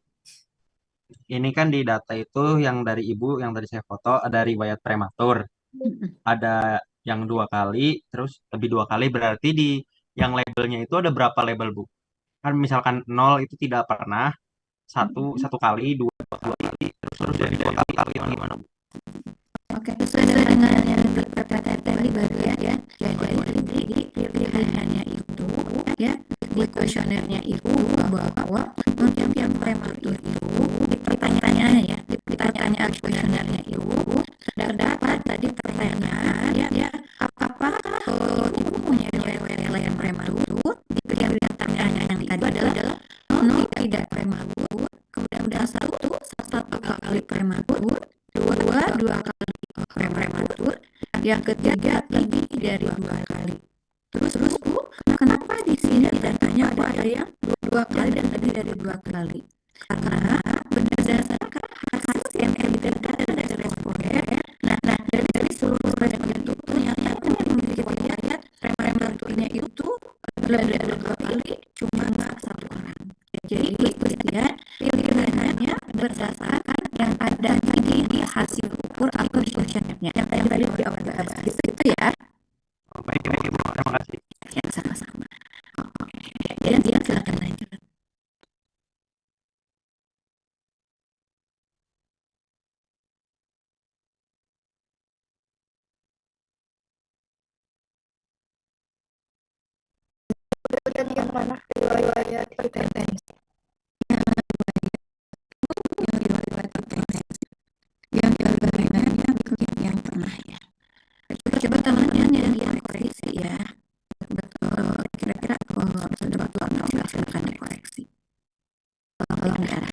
Ini kan di data itu yang dari Ibu, yang tadi saya foto, ada riwayat prematur. Ada yang 2 kali, terus lebih 2 kali, berarti di yang labelnya itu ada berapa label, Bu? Kan misalkan 0 itu tidak pernah, satu kali, dua kali, terus dari 2 kali gimana, Bu? Oke, sesuai dengan yang di PPT tadi baru ya. Jadi pilihannya itu ya di kuesionernya itu bahwa untuk yang prematur itu di pertanyaannya ya, di pertanyaan kuesionernya itu terdapat tadi pertanyaan ya apakah ibu punya riwayat prematur? Di pertanyaan yang tadi adalah no tidak prematur, kemudian satu kali prematur, dua kali prematur, yang ketiga lebih dari 2 kali. Terus Bu, kenapa di sini datanya ada yang 2 kali dan lebih dari 2 kali? Karena berdasarkan hasil yang data dari responden, nah dari seluruh responden itu ternyata yang memiliki riwayat prematurnya itu lebih dari 2 kali, cuma 1 orang. Jadi pilihannya berdasarkan yang ada Dan yang mana riwayat hipertensi? Yang riwayat hipertensi. Yang keduanya yang yang pernah ya. Coba teman-teman yang dikoreksi ya. Betul. Kira-kira sudah betul atau enggak silakan dikoreksi. Kalau enggak.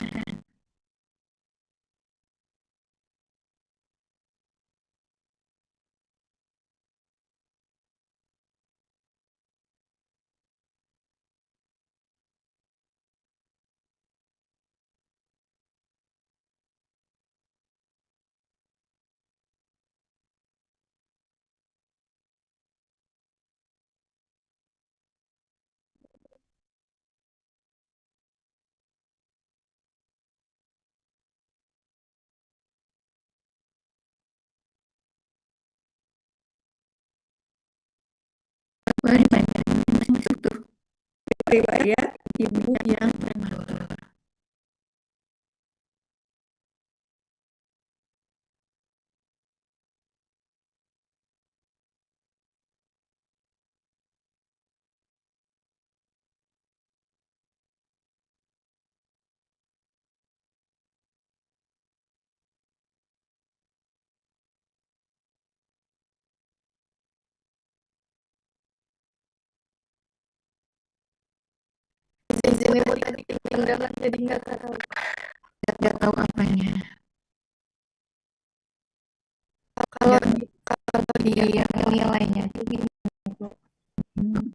Boleh dipanjangin masuk tuh. Riwayat ibu yang prematur. Izin ibu tadi ketinggalan jadi nggak tahu. Nggak tahu apanya. Kalau di yang nilainya itu gimana?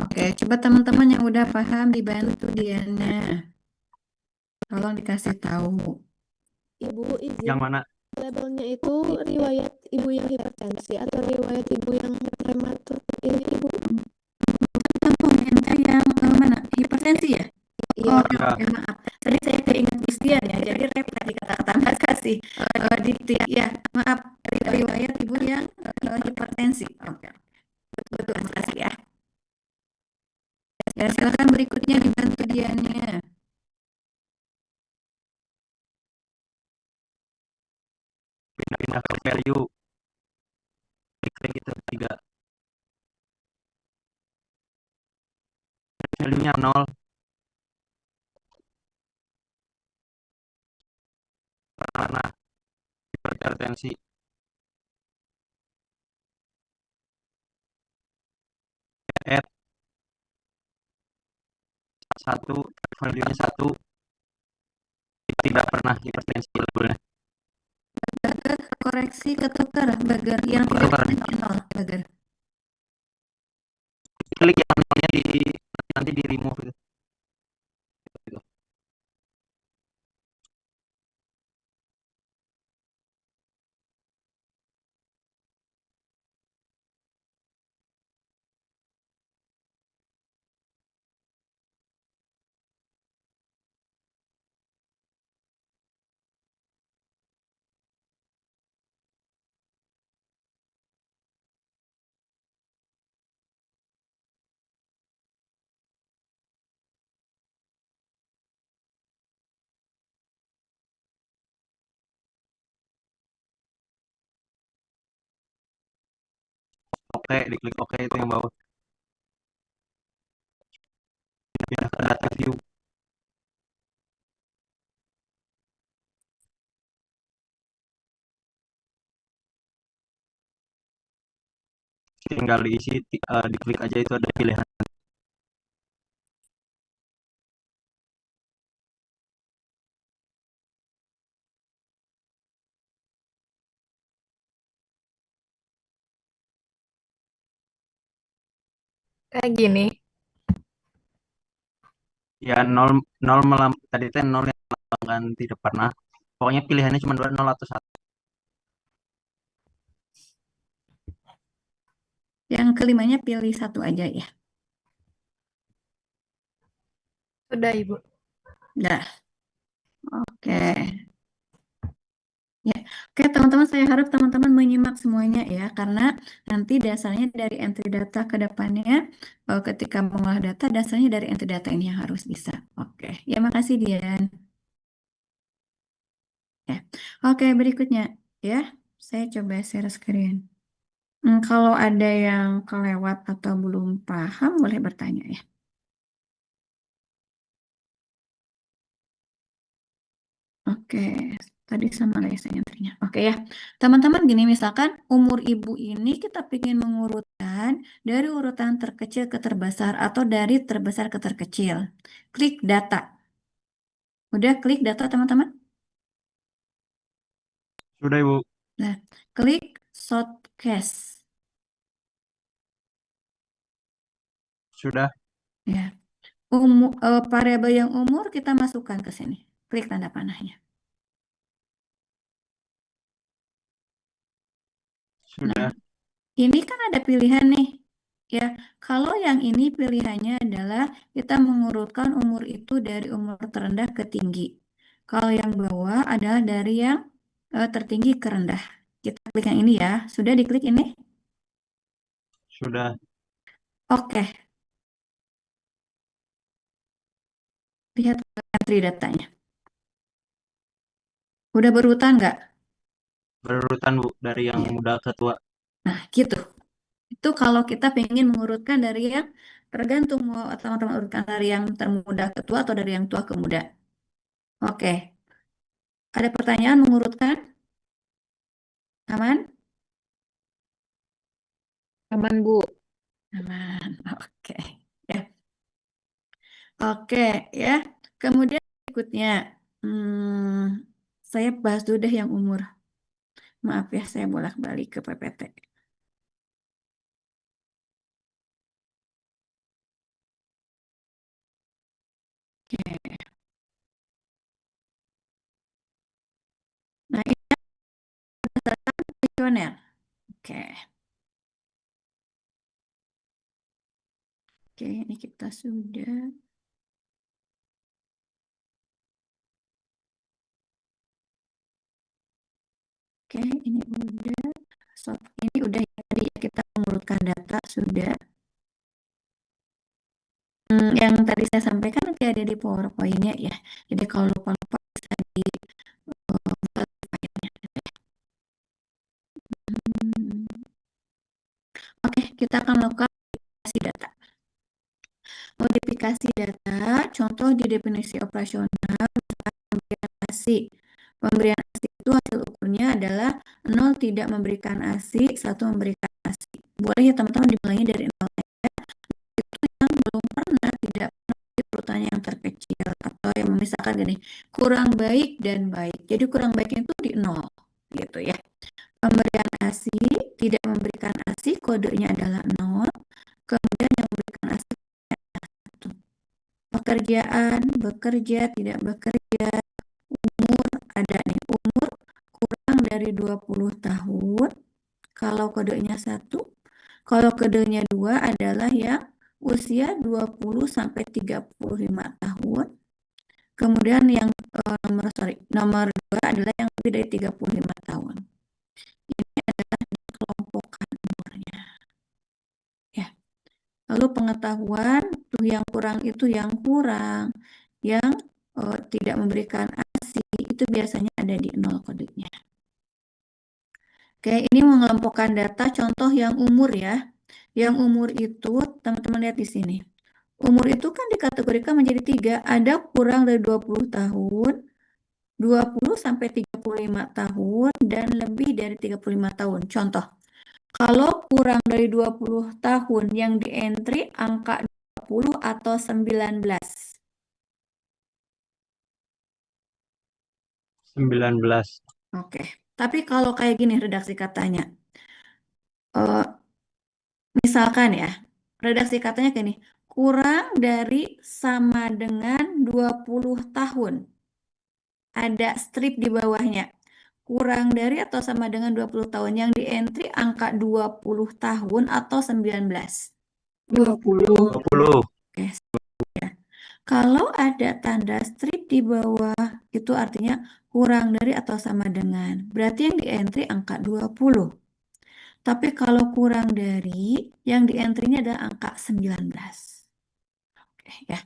Oke, coba teman-teman yang udah paham dibantu Diana. Tolong dikasih tahu. Ibu izin, Yang mana? labelnya itu riwayat ibu yang hipertensi atau riwayat ibu yang prematur ini ibu? Tampung entry yang mana? Hipertensi ya? Iya. Oh, Ya. ya, maaf. Tadi saya keinget Gustian ya, jadi rep tadi kata-kata makasih. Dikti, ya, maaf. Riwayat ibu yang hipertensi. Oke. Betul, makasih ya. Ya, silakan berikutnya dibantu Diana. Pindah ke value. Klik itu 3. Value-nya 0. Mana? Hipertensi. Add 1, value-nya 1. Tidak pernah hipertensi labelnya. Koreksi ketukar bagian yang tidak Ketukar. nol bagian. Klik yang nolnya nanti di remove itu. Oke, diklik oke itu yang bawah. Pindah ke data view. Tinggal diisi, diklik aja itu ada pilihan. Kayak gini. Ya 0 tadi teh 0 yang melambangkan tidak pernah. Pokoknya pilihannya cuma 2, 0 atau 1. Yang kelimanya pilih satu aja ya. Sudah ibu. Dah. Oke. Ya, oke teman-teman, saya harap teman-teman menyimak semuanya ya, karena nanti dasarnya dari entry data ke depannya, ketika mengolah data, dasarnya dari entry data ini yang harus bisa. Oke, ya makasih Dian. Ya, oke berikutnya ya, saya coba share screen. Kalau ada yang kelewat atau belum paham, boleh bertanya ya. Oke, tadi sama lah ya saya ngantrinya. Oke ya, teman-teman gini misalkan umur ibu ini kita ingin mengurutkan dari urutan terkecil ke terbesar atau dari terbesar ke terkecil. Klik data. Udah klik data teman-teman? Sudah, Ibu. Nah, klik shortcast. Sudah. Ya, variabel yang umur kita masukkan ke sini. Klik tanda panahnya. Sudah. Nah, ini kan ada pilihan nih. Ya, kalau yang ini pilihannya adalah kita mengurutkan umur itu dari umur terendah ke tinggi. Kalau yang bawah adalah dari yang tertinggi ke rendah. Kita klik yang ini ya. Sudah diklik ini? Sudah. Oke. Lihat entry datanya. Udah berurutan nggak? Berurutan, Bu, dari yang Iya. muda ke tua. Nah, gitu. Itu kalau kita pengen mengurutkan dari yang tergantung mau teman-teman urutkan dari yang termuda ke tua atau dari yang tua ke muda. Oke. Ada pertanyaan mengurutkan? Aman? Aman, Bu. Aman. Oke. Ya. Oke, ya. Kemudian berikutnya, saya bahas dulu deh yang umur. Maaf ya, saya bolak-balik ke PPT. Oke. Nah, ini berdasarkan kuesioner. Oke. Oke, ini kita sudah. Oke, ini udah. Ini udah ya, tadi kita mengurutkan data sudah. Yang tadi saya sampaikan nanti ada di PowerPoint-nya ya. Jadi kalau lupa-lupa bisa di buka filenya. Hmm. Oke, kita akan melakukan modifikasi data. Modifikasi data, contoh di definisi operasional, pemberian ASI. Pemberian ASI itu hasil ukurnya adalah 0 tidak memberikan ASI, 1 memberikan ASI. Boleh ya teman-teman dimulainya dari 0 aja. Itu yang belum pernah, tidak pernah di urutan yang terkecil. Atau yang misalkan gini, kurang baik dan baik. Jadi kurang baiknya itu di 0. Gitu ya. Pemberian ASI, tidak memberikan ASI, kodenya adalah 0. Kemudian yang memberikan ASI pekerjaan, bekerja, tidak bekerja, umur, ada nih, umur kurang dari 20 tahun, kalau kodenya 1, kalau kodenya 2 adalah yang usia 20 sampai 35 tahun, kemudian yang nomor 2 adalah yang lebih dari 35 tahun. Ini adalah kelompokan umurnya. Ya. Lalu pengetahuan tuh yang kurang itu yang kurang, yang tidak memberikan ASI itu biasanya ada di 0 kodenya. Oke, ini mengelompokkan data contoh yang umur ya. Yang umur itu teman-teman lihat di sini. Umur itu kan dikategorikan menjadi 3, ada kurang dari 20 tahun, 20 sampai 35 tahun, dan lebih dari 35 tahun. Contoh, kalau kurang dari 20 tahun yang di entry angka 20 atau 19. 19. Oke. Tapi kalau kayak gini redaksi katanya. Misalkan ya, redaksi katanya kayak ini. Kurang dari sama dengan 20 tahun. Ada strip di bawahnya. Kurang dari atau sama dengan 20 tahun. Yang di entry angka 20 tahun atau 19. 20. 20. Oke. Ya. Kalau ada tanda strip di bawah, itu artinya kurang dari atau sama dengan. Berarti yang di entry angka 20. Tapi kalau kurang dari, yang di entry-nya adalah angka 19. Oke, ya.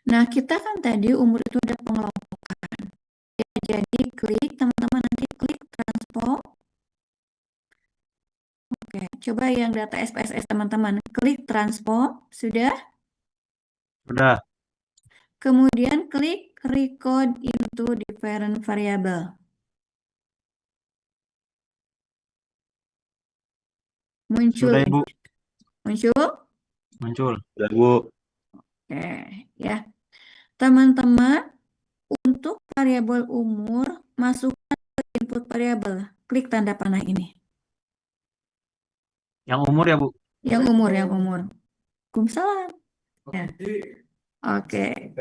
Nah, kita kan tadi umur itu ada pengelompokan. Ya, jadi klik, teman-teman nanti klik transport. Oke, coba yang data SPSS teman-teman. Klik transport, sudah? Sudah. Kemudian klik record into different variable. Muncul Sudah, ini. Ibu. Muncul? Muncul. Udah, Bu. Oke, ya. Teman-teman, untuk variabel umur, masukkan ke input variabel. Klik tanda panah ini. Yang umur ya, Bu? Yang umur. Waalaikumsalam. Ya. Oke.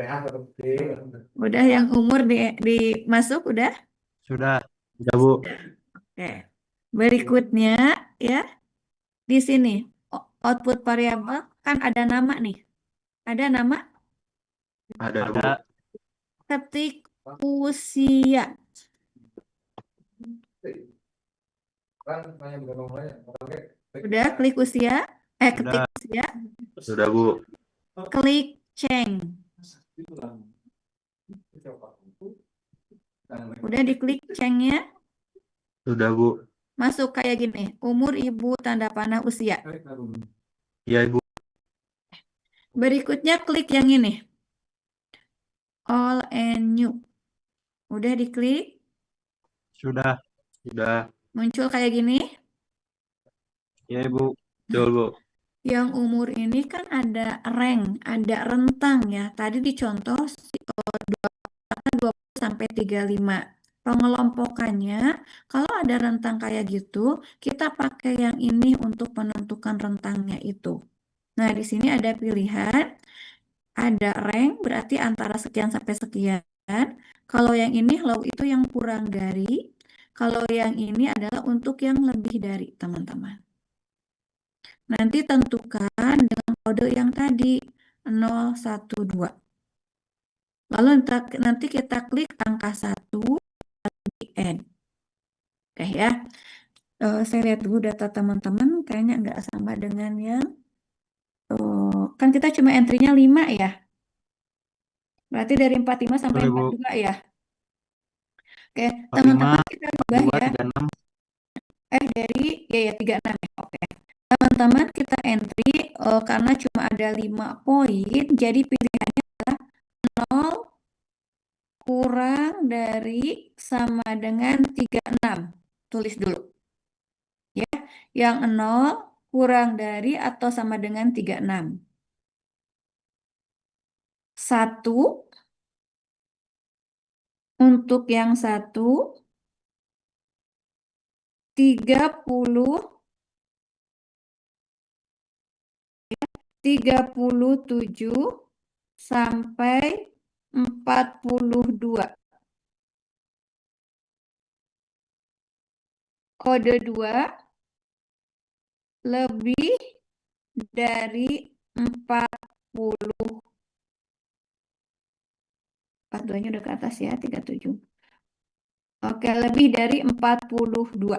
Udah yang umur masuk, udah? Sudah. Udah, Bu. Oke. Berikutnya, ya, di sini output variabel kan ada nama nih. Ada nama? Ada, Bu. Ada. Ketik usia. Udah klik usia? Ketik Sudah. usia. Sudah, Bu. Klik change. Udah diklik change-nya. Sudah, Bu. Masuk kayak gini. Umur ibu tanda panah usia. Iya, Ibu. Berikutnya klik yang ini. All and new. Udah diklik. Sudah. Sudah. Muncul kayak gini. Ya, Ibu. Betul, Bu. Yang umur ini kan ada rank, ada rentang ya. Tadi dicontoh 20 sampai 35. Pengelompokannya, kalau ada rentang kayak gitu, kita pakai yang ini untuk menentukan rentangnya itu. Nah, di sini ada pilihan, ada rank berarti antara sekian sampai sekian. Kalau yang ini low itu yang kurang dari, kalau yang ini adalah untuk yang lebih dari, teman-teman. Nanti tentukan dengan kode yang tadi 012. Lalu nanti kita klik angka 1 di end. Oke ya. Saya lihat dulu data teman-teman kayaknya nggak sama dengan yang kan kita cuma entry-nya 5 ya. Berarti dari 45 sampai Boleh, Bu. 42 ya. Oke, 45, teman-teman kita ubah 2, ya. 36. Dari ya 36 ya. Oke. Teman-teman kita entry karena cuma ada 5 poin, jadi pilihannya adalah 0 kurang dari sama dengan 36. Tulis dulu. Ya, yang 0 kurang dari atau sama dengan 36. 1 untuk yang 1 37 sampai 42. Kode 2 lebih dari 40. 42-nya udah ke atas ya, 37. Oke, lebih dari 42.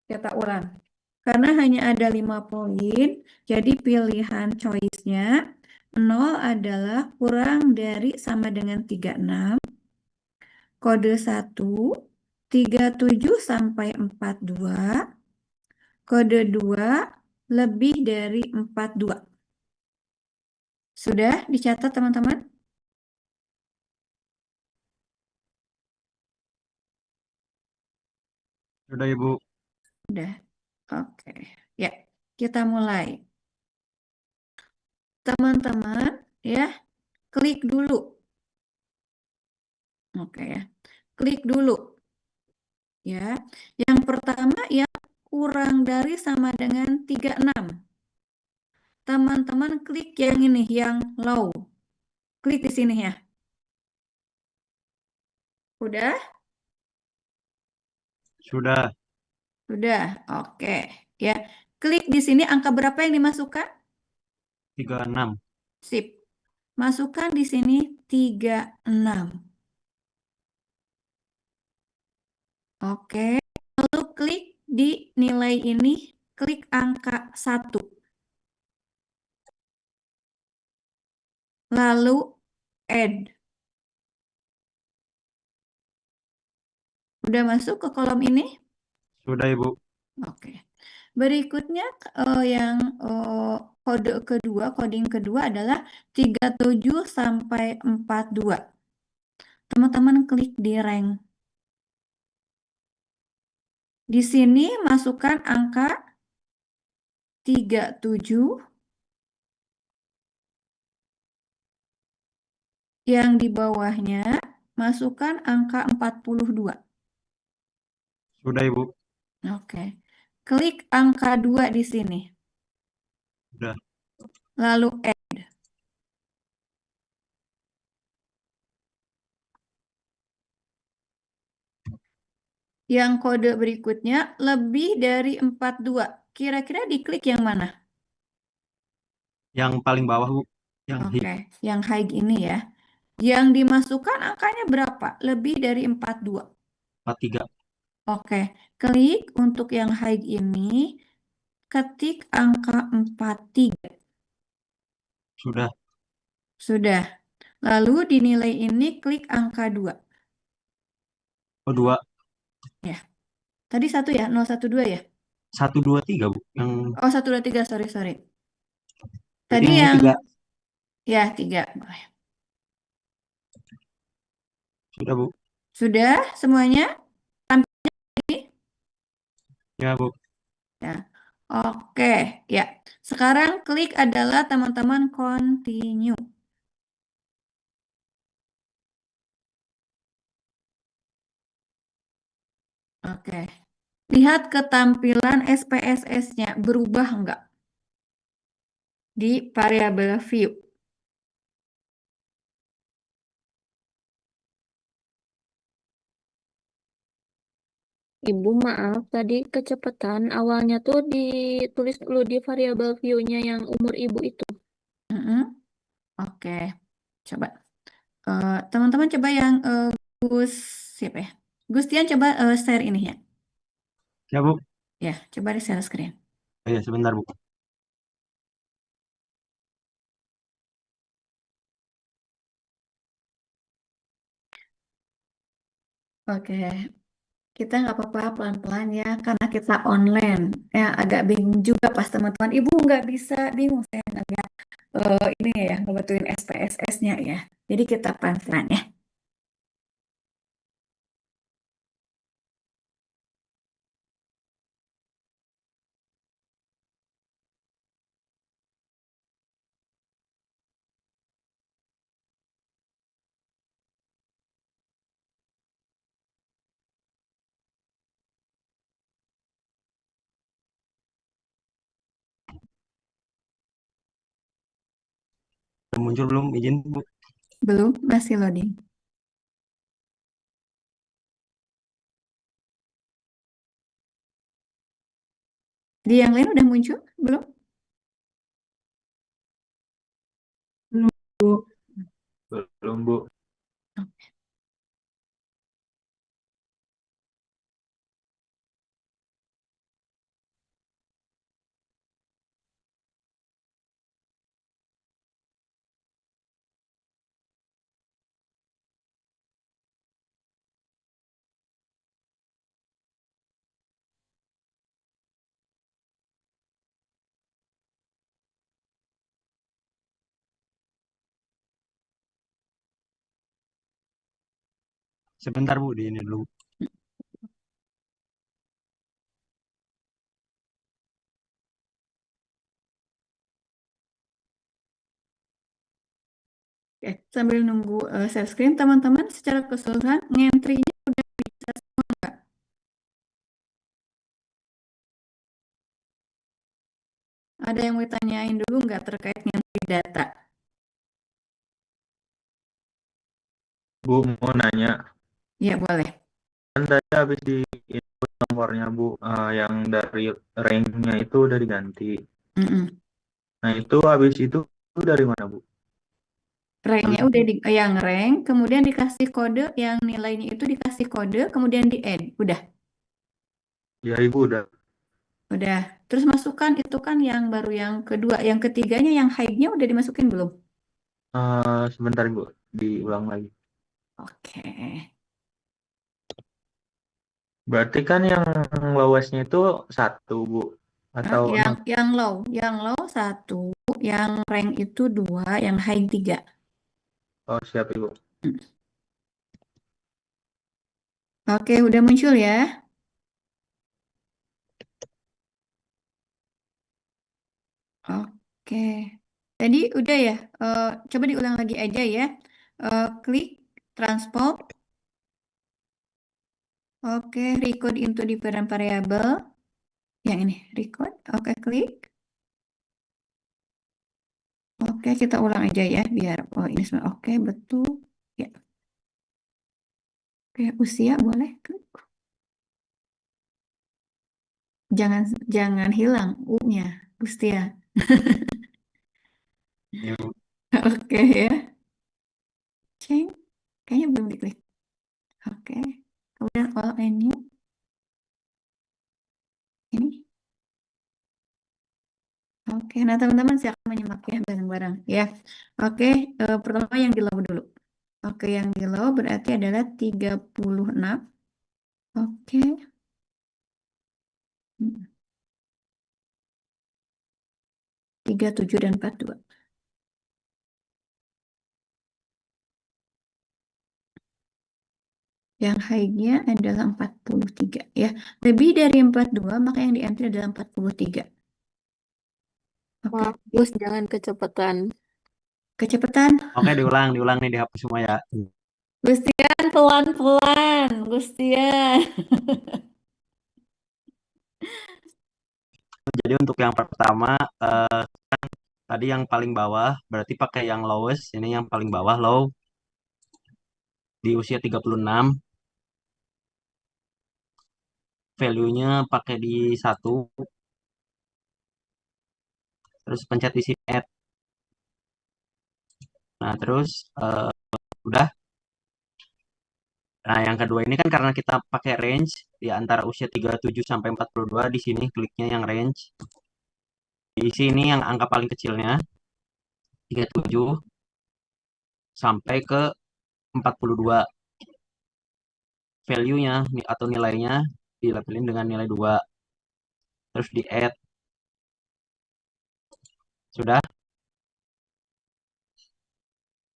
Kita ulang. Karena hanya ada 5 poin, jadi pilihan choice-nya 0 adalah kurang dari sama dengan 36. Kode 1, 37 sampai 42. Kode 2, lebih dari 42. Sudah dicatat teman-teman? Sudah, Ibu. Sudah. Oke. Ya, kita mulai. Teman-teman, ya, klik dulu. Oke ya. Klik dulu. Ya. Yang pertama yang kurang dari sama dengan 36. Teman-teman klik yang ini, yang low. Klik di sini ya. Udah? Sudah. Sudah. Oke. Ya. Klik di sini angka berapa yang dimasukkan? 36. Sip. Masukkan di sini 36. Oke. Lalu klik di nilai ini, klik angka 1. Lalu add. Udah masuk ke kolom ini? Sudah, Ibu. Oke. Berikutnya yang coding kedua adalah 37 sampai 42. Teman-teman klik di rank. Di sini masukkan angka 37, yang di bawahnya masukkan angka 42. Sudah Ibu. Oke. Klik angka 2 di sini. Sudah. Lalu add. Yang kode berikutnya lebih dari 42. Kira-kira diklik yang mana? Yang paling bawah Bu. Yang high. Oke, yang high ini ya. Yang dimasukkan angkanya berapa? Lebih dari 42. 43. Oke, klik untuk yang high ini, ketik angka 43. Sudah. Sudah. Lalu di nilai ini klik angka 2. Oh 2. Ya. Tadi 1 ya, 012 ya? 1, 2, 3 Bu. Yang Oh, 123, sorry. berarti Tadi ini yang 3. ya 3. Sudah Bu. Sudah semuanya? Ya Bu. Ya. Oke, ya. Sekarang klik adalah teman-teman continue. Oke. Lihat ketampilan SPSS-nya berubah enggak di variabel view. Ibu maaf, tadi kecepatan awalnya tuh ditulis dulu di variabel view-nya yang umur ibu itu. Mm-mm. Oke, coba. Teman-teman coba yang Gus, siapa ya? Gustian coba share ini ya. Ya Bu. Ya, coba di share screen. Oh, ya sebentar Bu. Oke, kita nggak apa-apa pelan-pelan ya, karena kita online. Ya, agak bingung juga pas teman-teman. Ibu nggak bisa, bingung saya agak ini ya, ngebetuin SPSS-nya ya. Jadi kita pelan-pelan ya. Udah muncul belum izin Bu? Belum, masih loading. Di yang lain udah muncul? Belum? Belum, Bu. Belum Bu. Sebentar Bu, di ini dulu. Oke, sambil nunggu share screen, teman-teman secara keseluruhan ngentry-nya udah bisa semua nggak? Ada yang mau ditanyain dulu nggak terkait ngentry data? Bu mau nanya, Ya, boleh. kan tadi habis di input nomornya Bu, yang dari rank-nya itu udah diganti. Mm-mm. Nah itu habis itu dari mana Bu? Rank-nya udah yang rank, kemudian dikasih kode, yang nilainya itu dikasih kode, kemudian di add. Udah. Ya Ibu udah. Udah. Terus masukkan itu kan yang baru yang kedua. Yang ketiganya yang high-nya udah dimasukin belum? Sebentar Bu, diulang lagi. Oke. Berarti kan yang lowestnya itu 1 Bu. atau yang low 1, yang rank itu 2, yang high 3. oh siap Ibu. Oke, udah muncul ya. Oke. Tadi udah ya. Coba diulang lagi aja ya. Klik transport. Oke, record into different variable. Yang ini, record. Oke, klik. Oke, kita ulang aja ya biar ini semua oke, betul. Ya. Oke, usia boleh klik. Jangan jangan hilang U-nya, usia. Ibu. Oke ya. Change. Kayaknya belum diklik. Oke. Kemudian all and new. Ini. Oke, nah teman-teman silakan menyimak ya bareng-bareng ya. Oke, pertama yang di low dulu. Oke, yang di low berarti adalah 36. Oke. 37 dan 42. Yang high-nya adalah 43 ya. Lebih dari 42 maka yang di entry adalah 43. Oke. Gus, jangan kecepatan. Kecepatan. Oke, diulang nih dihapus semua ya. Gustian pelan-pelan, Gustian. Jadi untuk yang pertama tadi yang paling bawah berarti pakai yang lowest, ini yang paling bawah low di usia 36. Value-nya pakai di 1. Terus pencet di sini add. Nah, terus udah. Nah, yang kedua ini kan karena kita pakai range di antara usia 37 sampai 42, di sini kliknya yang range. Di sini yang angka paling kecilnya 37 sampai ke 42. Value-nya atau nilainya dilabelin dengan nilai 2. Terus di add. Sudah.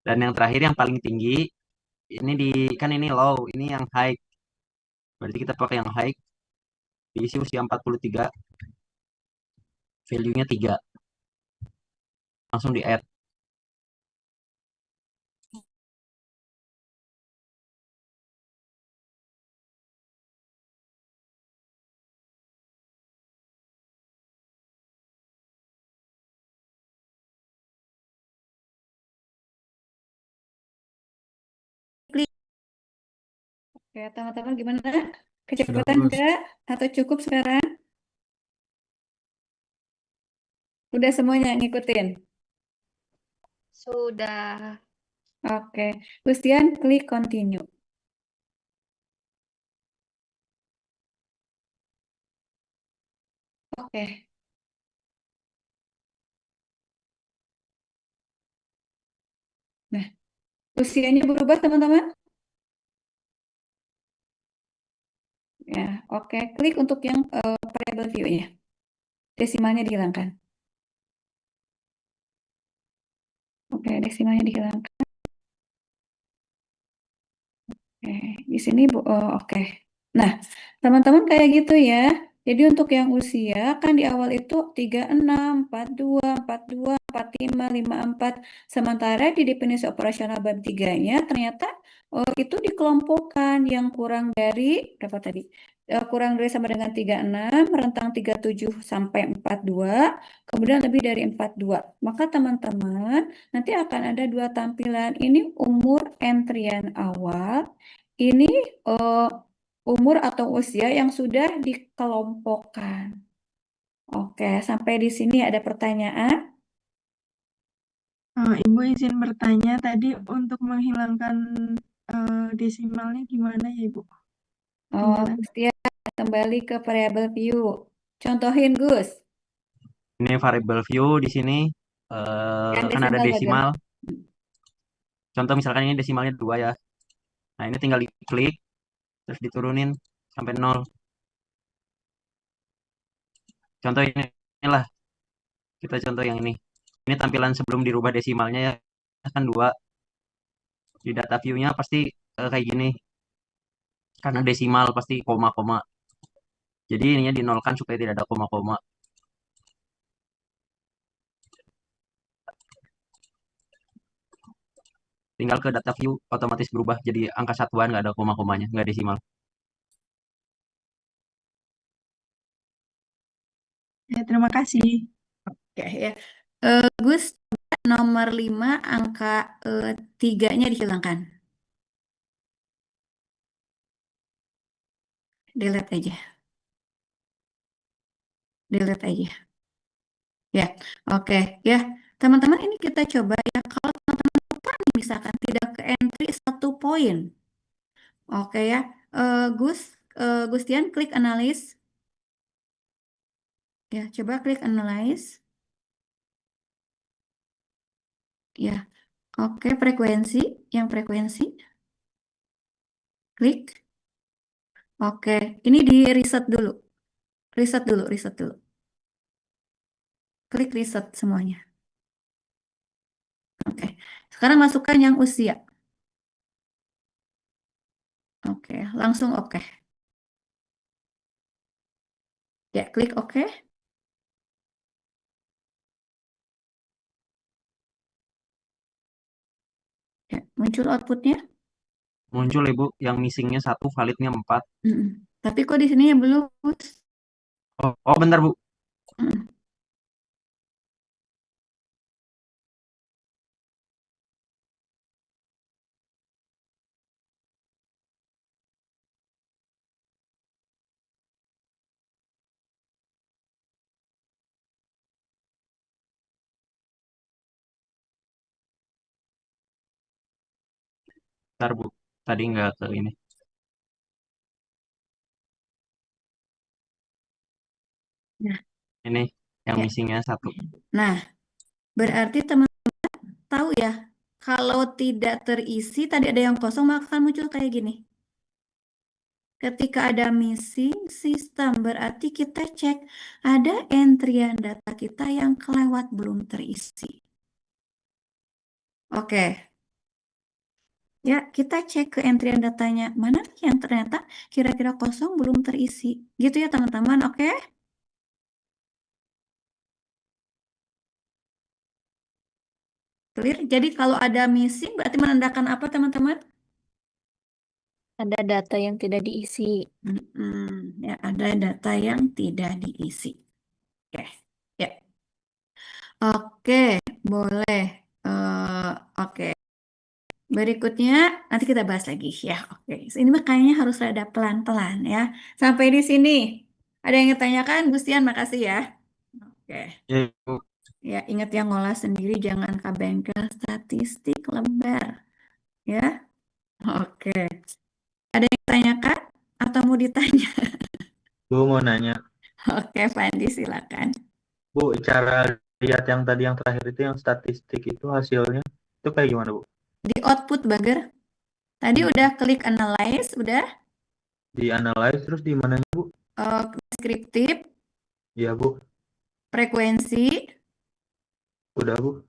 Dan yang terakhir yang paling tinggi ini kan ini low, ini yang high. Berarti kita pakai yang high. Diisi usia 43. Value-nya 3. Langsung di add. Oke, teman-teman gimana? Sudah Kecepatan lulus. enggak? Atau cukup sekarang? Udah semuanya ngikutin? Sudah. Oke, Gustian klik continue. Oke. Nah, usianya berubah teman-teman? Ya, oke. Klik untuk yang variable view-nya. Desimalnya dihilangkan. Oke, desimalnya dihilangkan. Oke, di sini oke. Nah, teman-teman kayak gitu ya. Jadi untuk yang usia kan di awal itu 36, 42, 42, 45, 54. Sementara di definisi operasional bab 3-nya ternyata itu dikelompokkan yang kurang dari berapa tadi? Kurang dari sama dengan 36, rentang 37 sampai 42, kemudian lebih dari 42. Maka teman-teman nanti akan ada dua tampilan. Ini umur entrian awal, ini umur atau usia yang sudah dikelompokkan. Oke, sampai di sini ada pertanyaan? Ibu izin bertanya tadi untuk menghilangkan desimalnya gimana ya Ibu? Oh, Penjelasan. Gustian, kembali ke variable view. Contohin, Gus. Ini variable view di sini Yang kan ada desimal aja. desimal. Contoh misalkan ini desimalnya 2 ya. Nah, ini tinggal diklik terus diturunin sampai 0. Contoh inilah, kita contoh yang ini. Ini tampilan sebelum dirubah desimalnya ya, kan 2. Di data view-nya pasti kayak gini. Karena desimal pasti koma-koma. Jadi ininya dinolkan supaya tidak ada koma-koma. Tinggal ke data view, otomatis berubah jadi angka satuan, nggak ada koma-komanya, nggak desimal. Ya, terima kasih. Oke ya. Gus, nomor 5 angka 3-nya dihilangkan. Delete aja. Delete aja. Ya, oke ya. Teman-teman ini kita coba ya. Kalau teman-teman lupa nih misalkan tidak ke entry 1 poin. Oke ya. Gustian klik analyze. Ya, coba klik analyze. Ya. Oke, frekuensi, yang frekuensi. Klik. Oke, ini di reset dulu. Reset dulu, reset dulu. Klik reset semuanya. Oke. Sekarang masukkan yang usia. Oke, langsung oke. Ya, klik oke. Ya, muncul outputnya. Muncul Ibu, yang missingnya 1, validnya 4. Tapi kok di sini ya belum, Gus? Oh bentar Bu. Mm. Bentar Bu. Tadi nggak ke ini. Nah, Ini yang ya. missingnya 1. Nah, berarti teman-teman tahu ya, kalau tidak terisi, tadi ada yang kosong, maka akan muncul kayak gini. Ketika ada missing system, berarti kita cek ada entrian data kita yang kelewat belum terisi. Oke. Ya, kita cek ke entrian datanya. Mana nih yang ternyata kira-kira kosong belum terisi. Gitu ya teman-teman, oke? Clear? Jadi kalau ada missing berarti menandakan apa teman-teman? Ada data yang tidak diisi. Ya, ada data yang tidak diisi. Oke, ya. Oke, boleh. Oke. Berikutnya nanti kita bahas lagi ya. Oke, ini makanya harus rada pelan-pelan ya. Sampai di sini. Ada yang ditanyakan, Gustian? Makasih ya. Oke. Ya Bu. Ya, ingat yang ngolah sendiri, jangan ke bengkel statistik lembar. Ya, oke. Ada yang ditanyakan atau mau ditanya? Bu mau nanya, Oke, Fandi silakan. Bu, cara lihat yang tadi yang terakhir itu yang statistik itu hasilnya itu kayak gimana, Bu? Di output Bagger. Tadi udah klik analyze, udah. Di analyze terus di mananya, Bu? Deskriptif, Iya, Bu. frekuensi. Udah, Bu.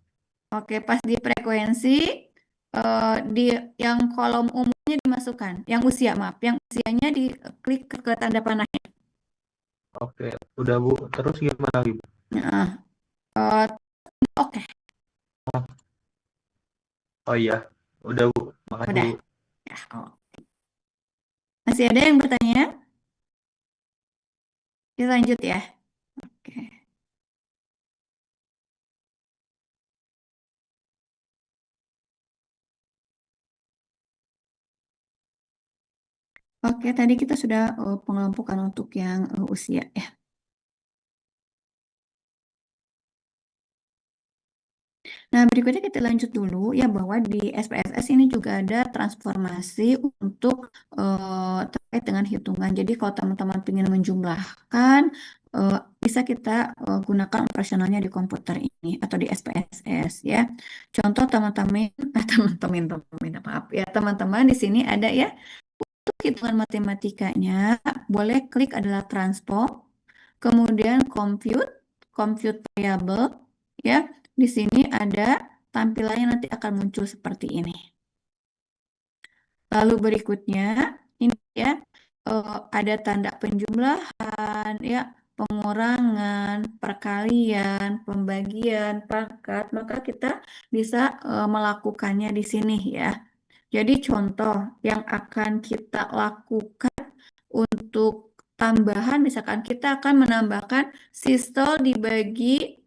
Oke, pas di frekuensi, di yang kolom umumnya dimasukkan. Yang usia, maaf. Yang usianya diklik ke tanda panahnya. Oke, udah, Bu. Terus gimana lagi, Bu? Nah, oke. Oh iya, udah, Bu. Makasih, Udah. Bu. Ya, masih ada yang bertanya? Kita lanjut ya. Oke. Oke, tadi kita sudah pengelompokan untuk yang usia ya. Nah, berikutnya kita lanjut dulu ya bahwa di SPSS ini juga ada transformasi untuk terkait dengan hitungan. Jadi kalau teman-teman ingin menjumlahkan, bisa kita gunakan operasionalnya di komputer ini atau di SPSS ya. Contoh teman-teman, maaf ya teman-teman di sini ada ya. Untuk hitungan matematikanya, boleh klik adalah transform. kemudian compute variable, ya. Di sini ada tampilannya nanti akan muncul seperti ini. Lalu berikutnya ini ya ada tanda penjumlahan, ya, pengurangan, perkalian, pembagian, pangkat, maka kita bisa melakukannya di sini ya. Jadi contoh yang akan kita lakukan untuk tambahan, misalkan kita akan menambahkan sistol dibagi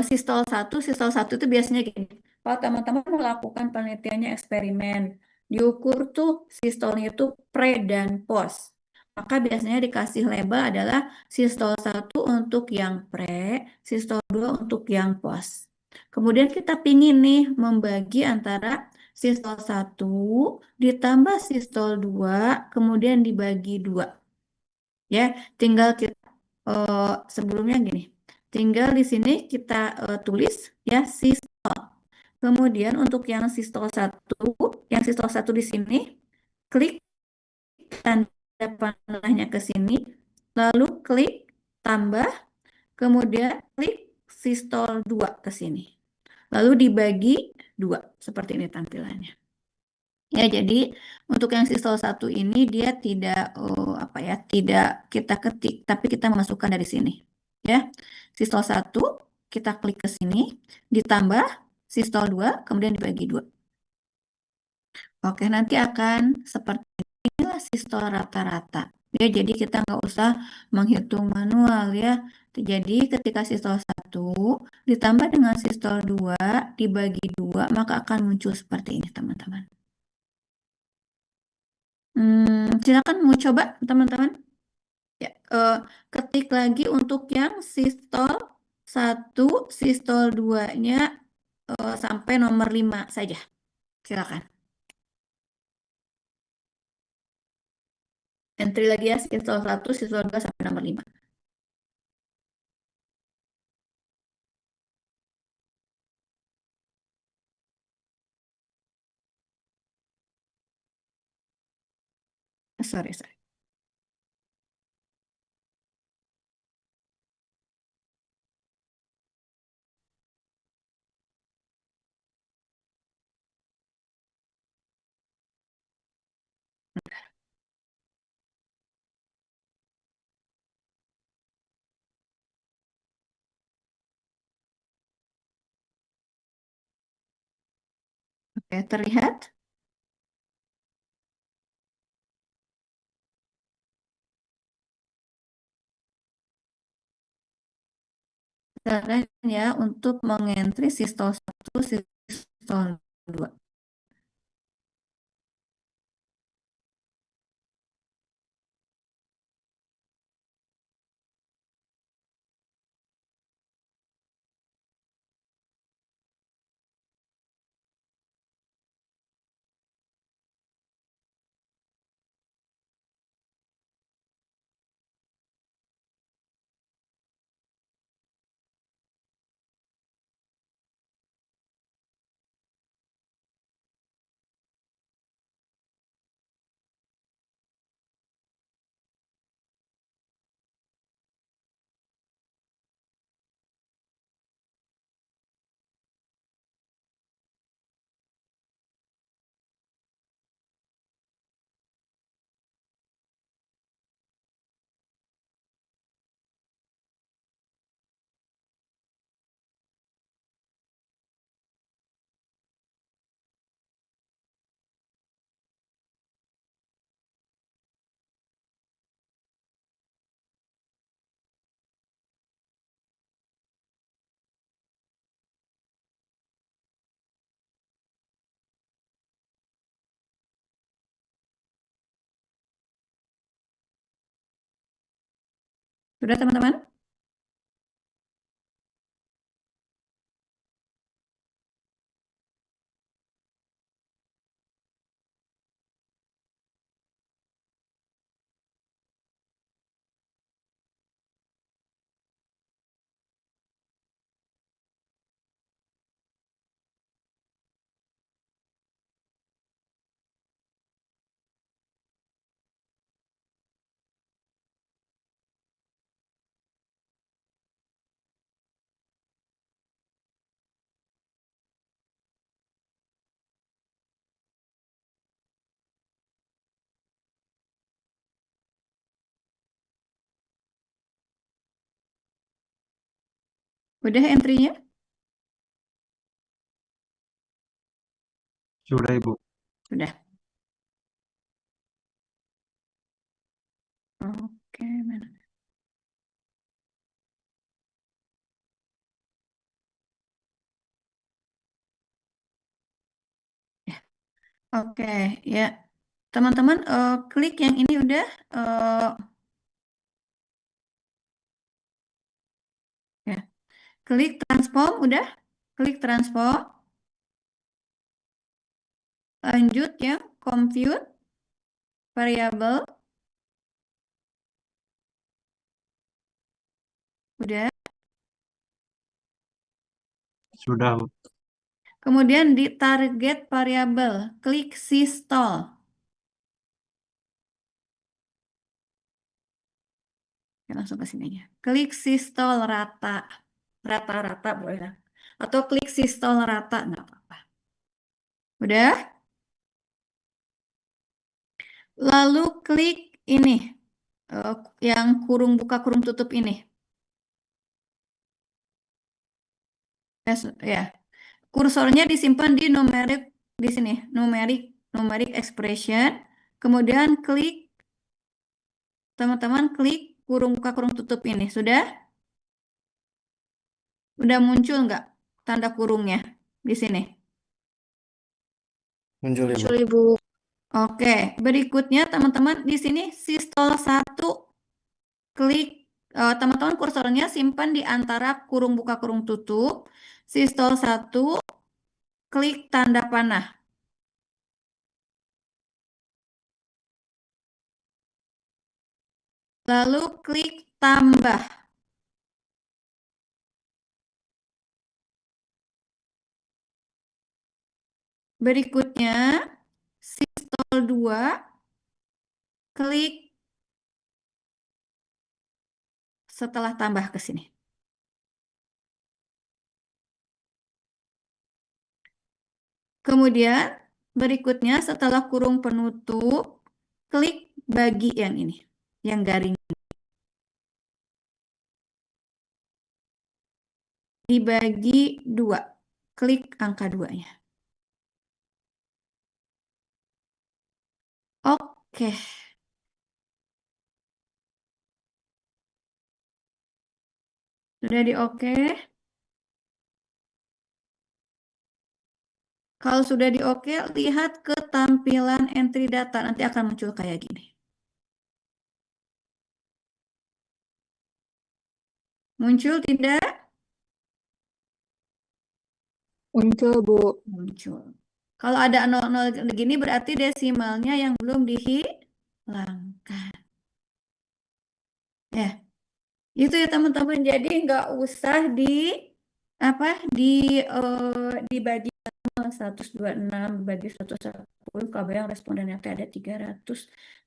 sistol 1 itu biasanya gini. Kalau teman-teman melakukan penelitiannya eksperimen, diukur tuh sistolnya itu pre dan post. Maka biasanya dikasih label adalah sistol 1 untuk yang pre, sistol 2 untuk yang post. Kemudian kita pingin nih membagi antara sistol 1 ditambah sistol 2 kemudian dibagi 2. Ya, tinggal kita sebelumnya gini. Tinggal di sini kita tulis ya sistol. Kemudian untuk yang sistol 1 di sini klik tanda panahnya ke sini, lalu klik tambah, kemudian klik sistol 2 ke sini. Lalu dibagi 2, seperti ini tampilannya. Ya, jadi untuk yang sistol 1 ini dia tidak tidak kita ketik, tapi kita memasukkan dari sini. Ya. Sistol 1 kita klik ke sini, ditambah sistol 2 kemudian dibagi 2. Oke, nanti akan seperti inilah sistol rata-rata. Ya, jadi kita nggak usah menghitung manual ya. Jadi ketika sistol 1 ditambah dengan sistol 2 dibagi 2, maka akan muncul seperti ini, teman-teman. Silakan mau coba, teman-teman. Ya, ketik lagi untuk yang sistol 1, sistol 2-nya sampai nomor 5 saja. Silakan. Entry lagi ya, sistol 1, sistol 2 sampai nomor 5. Sorry. Oke, terlihat? Silakan ya untuk mengentry sistol 1, sistol 2. Sudah, teman-teman? Udah entry-nya? Sudah, Ibu. Sudah. Oke, mana? Ya. Oke, ya. Teman-teman, klik yang ini udah. Ya. Klik transform, udah. Klik transform. Lanjut ya, compute variable. Udah. Sudah, Bu. Kemudian di target variable, klik systol. Ya, langsung ke sini aja. Klik systol rata. Rata-rata boleh lah. Atau klik systol rata, nggak apa-apa. Udah? Lalu klik ini. Yang kurung buka kurung tutup ini. Ya. Kursornya disimpan di numeric di sini, numeric expression. Kemudian klik teman-teman klik kurung buka kurung tutup ini. Sudah? Udah muncul nggak tanda kurungnya di sini? Muncul Ibu. Muncul Ibu. Oke, berikutnya teman-teman di sini sistol 1 klik teman-teman kursornya simpan di antara kurung buka kurung tutup. Sistol 1 klik tanda panah. Lalu klik tambah. Berikutnya sistol 2 klik setelah tambah ke sini. Kemudian berikutnya setelah kurung penutup klik bagi yang ini, yang garing. Dibagi 2. Klik angka 2-nya. Oke. Sudah di oke. Kalau sudah di oke, lihat ke tampilan entry data. Nanti akan muncul kayak gini. Muncul tidak? Muncul, Bu. Muncul. Kalau ada 00 begini berarti desimalnya yang belum dihilangkan. Ya, itu ya teman-teman. Jadi nggak usah dibagi 126 bagi 110 kalau yang respondennya ada 300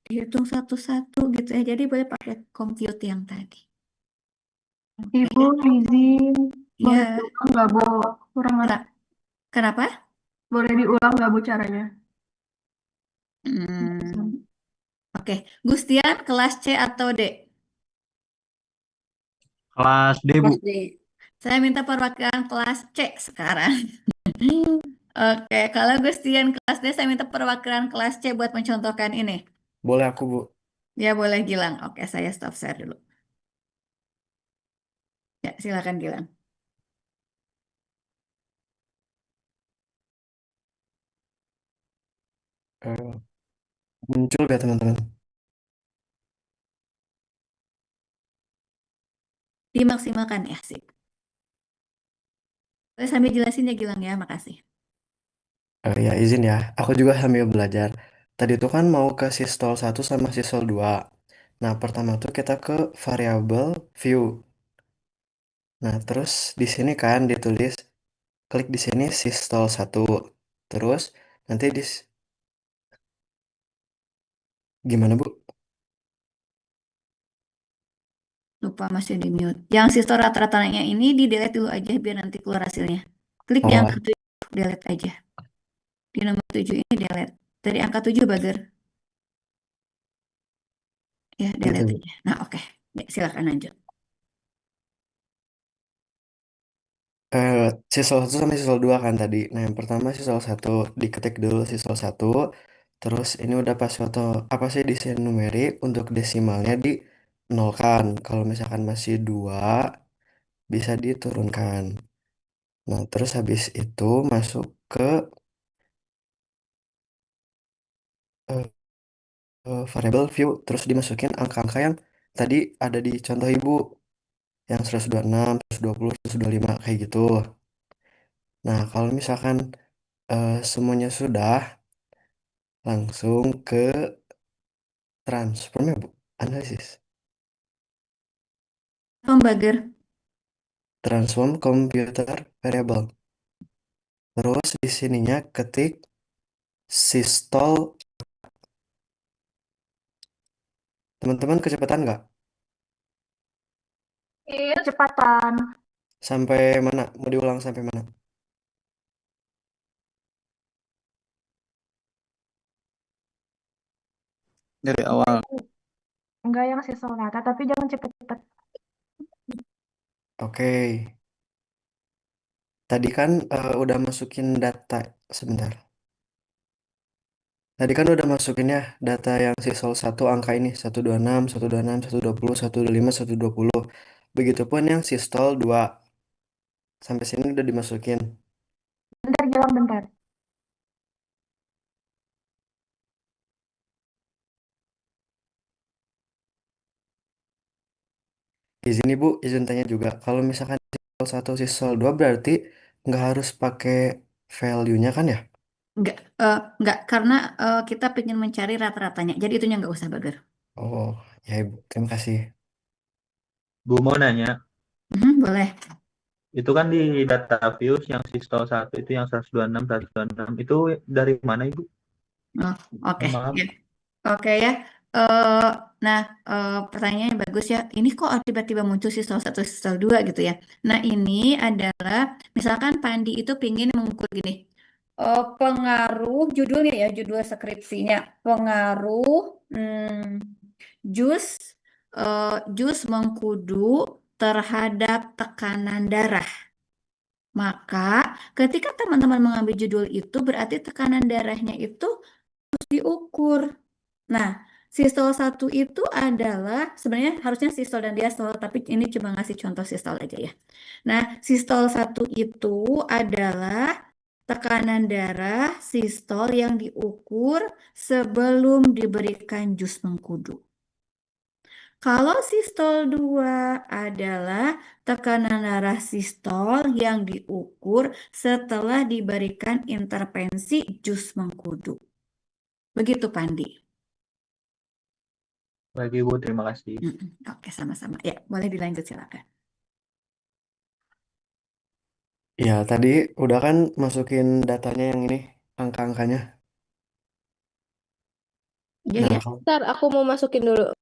dihitung satu-satu gitu ya. Jadi boleh pakai compute yang tadi. Ibu izin, boleh Ya, diulang nggak Bu? Kurang kenapa? boleh diulang nggak Bu caranya? Oke, Gustian kelas C atau D? Kelas D, Bu. Kelas D. Saya minta perwakilan kelas C sekarang. Oke, kalau Gustian kelas D, saya minta perwakilan kelas C buat mencontohkan ini. Boleh aku Bu. Ya, boleh Gilang. Oke, saya stop share dulu. Ya, silakan Gilang. Muncul gak teman-teman? Dimaksimalkan ya, sip. Sambil jelasin ya Gilang ya, makasih. Ya izin ya, aku juga sambil belajar. Tadi tuh kan mau ke sistol 1 sama sistol 2. Nah pertama tuh kita ke variabel view. Nah terus di sini kan ditulis klik di sini sistol 1. Terus nanti gimana Bu? Lupa masih di mute. Yang sistem rata-ratanya ini di delete dulu aja biar nanti keluar hasilnya. Klik di Oh, angka 7, delete aja. Di nomor 7 ini delete. Dari angka 7 bager. Ya, delete gitu. aja. Nah, oke. Ya, silakan lanjut. eh, sisal 1 sama sisal 2 kan tadi. Nah, yang pertama sisal 1 diketik dulu sisal 1. Terus ini udah pas foto apa sih desain numerik untuk desimalnya di nolkan. Kalau misalkan masih 2 bisa diturunkan. Nah, terus habis itu masuk ke eh, variable view terus dimasukin angka-angka yang tadi ada di contoh ibu yang 126, 120, 125 kayak gitu. Nah, kalau misalkan semuanya sudah langsung ke transform ya Bu, analisis. Pembager. Transform computer variable. Terus di sininya ketik systol. Teman-teman kecepatan nggak? Iya, cepatan. Sampai mana? Mau diulang sampai mana? Dari awal. Enggak yang sisal rata, tapi jangan cepet-cepet. Oke. Tadi kan udah masukin data sebentar. Tadi kan udah masukin ya data yang sisal 1 angka ini 126, 126, 120, 125, 120. Begitupun yang sistol 2. Sampai sini udah dimasukin. Bentar, Gilang, bentar. Izin Ibu, izin tanya juga. Kalau misalkan sistol 1, sistol 2 berarti nggak harus pakai value-nya kan ya? Enggak, karena kita pengen mencari rata-ratanya. Jadi itunya nggak usah Bager. Oh, ya Ibu. Terima kasih. Bu mau nanya, Boleh. itu kan di data views yang sistol 1 itu yang 126, 126 itu dari mana Ibu? Oh, oke. Maaf. Ya. Oke ya. Eh, nah, pertanyaannya bagus ya. Ini kok tiba-tiba muncul sisal 1, sisal 2 gitu ya. Nah, ini adalah misalkan Pandi itu pingin mengukur gini. Pengaruh judulnya ya, judul skripsinya. Pengaruh jus jus mengkudu terhadap tekanan darah. Maka ketika teman-teman mengambil judul itu berarti tekanan darahnya itu harus diukur. Nah, sistol 1 itu adalah sebenarnya harusnya sistol dan diastol, tapi ini cuma ngasih contoh sistol aja ya. Nah, sistol 1 itu adalah tekanan darah sistol yang diukur sebelum diberikan jus mengkudu. Kalau sistol 2 adalah tekanan darah sistol yang diukur setelah diberikan intervensi jus mengkudu. Begitu, Pandi. Baik Ibu, terima kasih. Oke, sama-sama. Ya, boleh dilanjut silakan. Ya, tadi udah kan masukin datanya yang ini, angka-angkanya. Iya, Nah, ya. Ntar aku mau masukin dulu.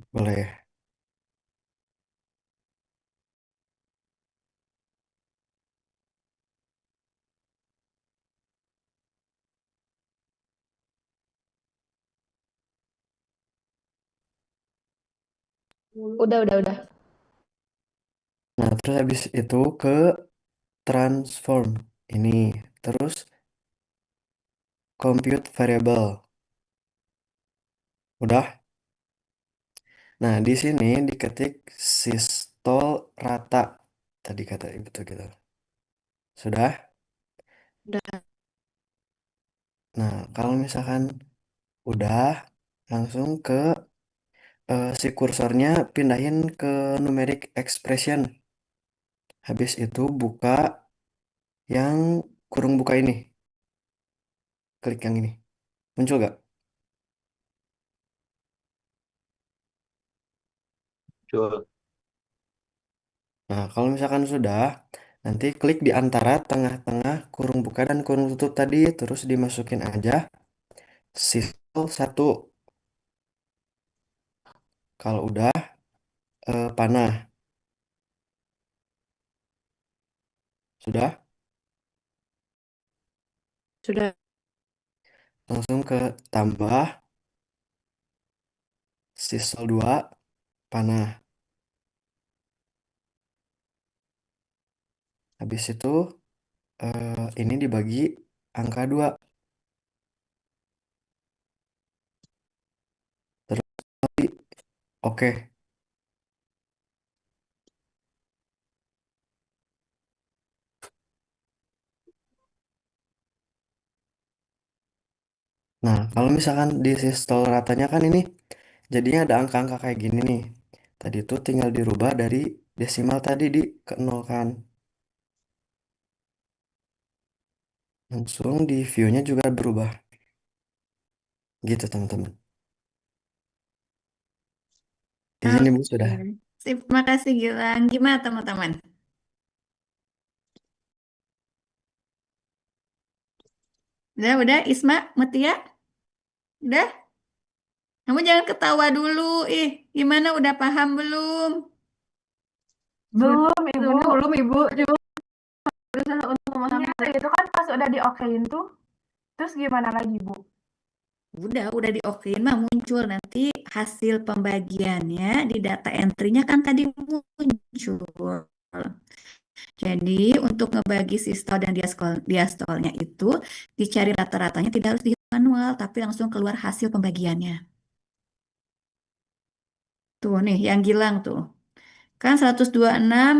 boleh. Udah. Nah, terus habis itu ke transform ini. Terus compute variable. Udah? Nah, di sini diketik sistol rata. Tadi kata ibu tuh gitu. Sudah? Udah. Nah, kalau misalkan udah, langsung ke si kursornya pindahin ke numeric expression. Habis itu buka yang kurung buka ini. Klik yang ini. Muncul gak? Betul. Nah, kalau misalkan sudah, nanti klik di antara tengah-tengah kurung buka dan kurung tutup tadi, terus dimasukin aja sisal 1. Kalau udah, panah. Sudah? Sudah. Langsung ke tambah sisal 2, panah. Habis itu ini dibagi angka 2. Terus oke. Nah, kalau misalkan di sistol ratanya kan ini jadinya ada angka-angka kayak gini nih. Tadi itu tinggal dirubah dari desimal tadi di ke 0 kan. Langsung di view-nya juga berubah. Gitu teman-teman. Izin Ibu sudah. Oke. Sip, makasih Gilang. Gimana teman-teman? Udah, Isma, Mutia? Udah? Kamu jangan ketawa dulu. Gimana? Udah paham belum? Belum, Ibu. Udah belum, Ibu? Coba. Berusaha untuk memahami itu kan pas udah diokein tuh. Terus gimana lagi, Bu? Udah diokein mah muncul nanti hasil pembagiannya di data entry-nya kan tadi muncul. Jadi untuk ngebagi sistol dan diastolnya itu dicari rata-ratanya tidak harus dihitung manual tapi langsung keluar hasil pembagiannya. Tuh nih yang Gilang tuh. Kan 126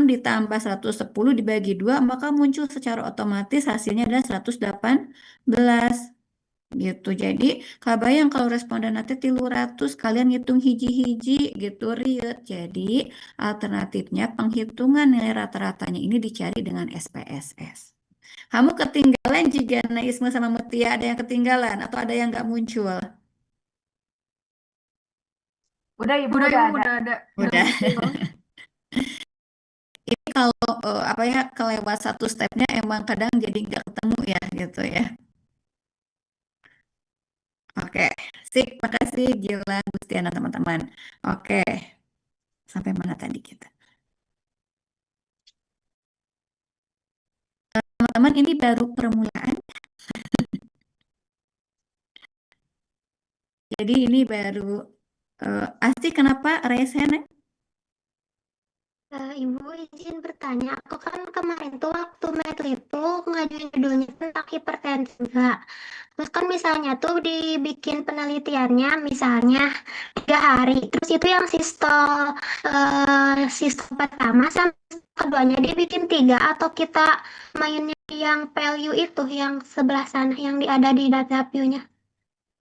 ditambah 110 dibagi 2 maka muncul secara otomatis hasilnya adalah 118 gitu. Jadi kabayang kalau responden nanti 300 kalian ngitung hiji-hiji gitu riet. Jadi alternatifnya penghitungan nilai rata-ratanya ini dicari dengan SPSS. Kamu ketinggalan jika Naisme sama Mutia ada yang ketinggalan atau ada yang nggak muncul? Udah, Ibu, Udah udah Ibu, ada. udah ada. Udah. Ini kalau kelewat satu stepnya emang kadang jadi nggak ketemu ya gitu ya. Oke, sip, makasih Gilang, Gustiana teman-teman. Oke, sampai mana tadi kita? Teman-teman ini baru permulaan. Jadi ini baru Asti kenapa raise hand? Ibu izin bertanya, aku kan kemarin tuh waktu medley tuh ngajuin judulnya tentang hipertensi enggak. Terus kan misalnya tuh dibikin penelitiannya misalnya 3 hari. Terus itu yang sistol pertama sama sistol keduanya dibikin 3 atau kita mainnya yang value itu yang sebelah sana yang ada di data view-nya.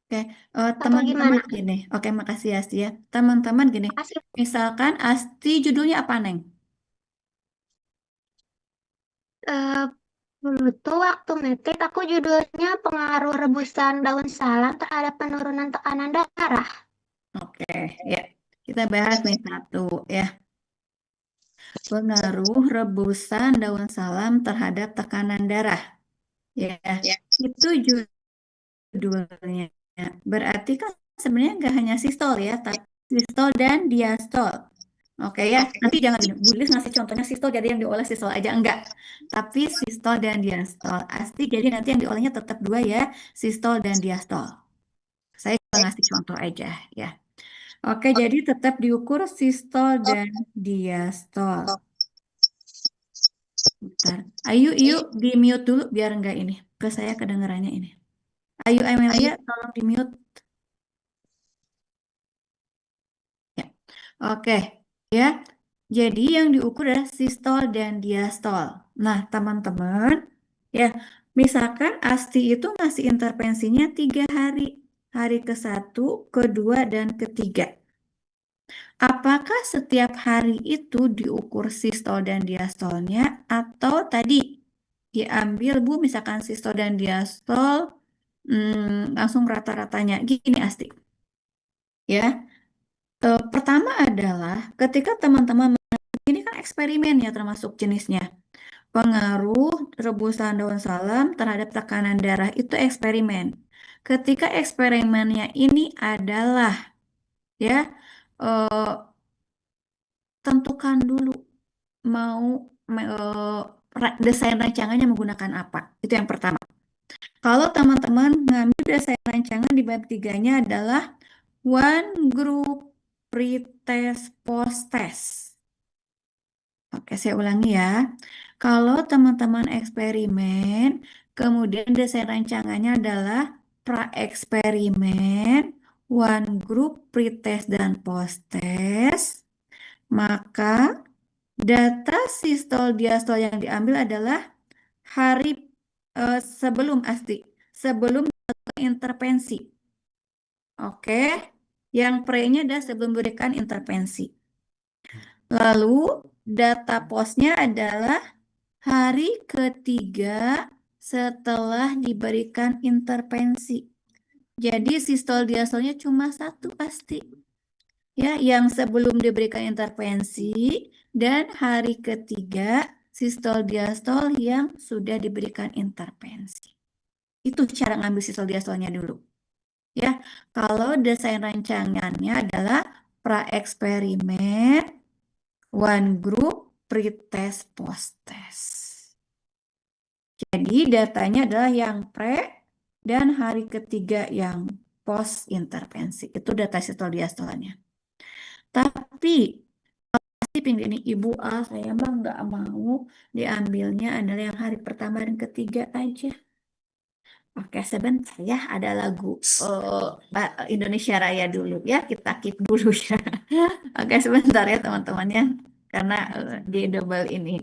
Oke, Atau teman-teman gimana? gini. Oke, makasih Asti ya. Teman-teman gini. Kasih. Misalkan Asti judulnya apa, Neng? Dulu tuh waktu metrik aku judulnya pengaruh rebusan daun salam terhadap penurunan tekanan darah. Oke, ya. Kita bahas nih satu ya. Pengaruh rebusan daun salam terhadap tekanan darah. Ya, itu judulnya. Berarti kan sebenarnya nggak hanya sistol ya, tapi sistol dan diastol. Oke ya, nanti jangan gini, Bu Lilis ngasih contohnya sistol jadi yang diolah sistol aja, enggak. Tapi sistol dan diastol. Asti jadi nanti yang diolahnya tetap 2 ya, sistol dan diastol. Saya cuma ngasih contoh aja ya. Oke, jadi tetap diukur sistol dan diastol. Bentar. Ayu, di mute dulu biar enggak ini. Ke saya kedengarannya ini. Ayu Amelia, tolong di mute. Ya. Oke, ya. Jadi yang diukur adalah sistol dan diastol. Nah, teman-teman, ya, misalkan Asti itu ngasih intervensinya 3 hari. Hari ke-1, ke-2, dan ke-3. Apakah setiap hari itu diukur sistol dan diastolnya atau tadi diambil Bu misalkan sistol dan diastol langsung rata-ratanya gini Asti ya. Pertama adalah ketika teman-teman ini kan eksperimen ya termasuk jenisnya pengaruh rebusan daun salam terhadap tekanan darah itu eksperimen. Ketika eksperimennya ini adalah ya tentukan dulu mau desain rancangannya menggunakan apa. Itu yang pertama. Kalau teman-teman ngambil desain rancangan di bab 3-nya adalah one group pretest post test. Oke, saya ulangi ya. Kalau teman-teman eksperimen, kemudian desain rancangannya adalah pra-eksperimen, one group, pretest, dan post-test, maka data sistol diastol yang diambil adalah hari sebelum sebelum intervensi. Oke, yang pre-nya adalah sebelum berikan intervensi. Lalu data postnya adalah hari ketiga setelah diberikan intervensi. Jadi sistol diastolnya cuma satu pasti. Ya, yang sebelum diberikan intervensi dan hari ketiga sistol diastol yang sudah diberikan intervensi. Itu cara ngambil sistol diastolnya dulu. Ya, kalau desain rancangannya adalah pra-eksperimen, one group, pretest, post-test. Jadi datanya adalah yang pre dan hari ketiga yang post intervensi. Itu data sistol diastolannya. Tapi pasti ini Ibu saya mah nggak mau diambilnya adalah yang hari pertama dan ketiga aja. Oke, sebentar ya, ada lagu Indonesia Raya dulu ya, kita keep dulu ya. Oke, sebentar ya teman-teman ya, karena di double ini.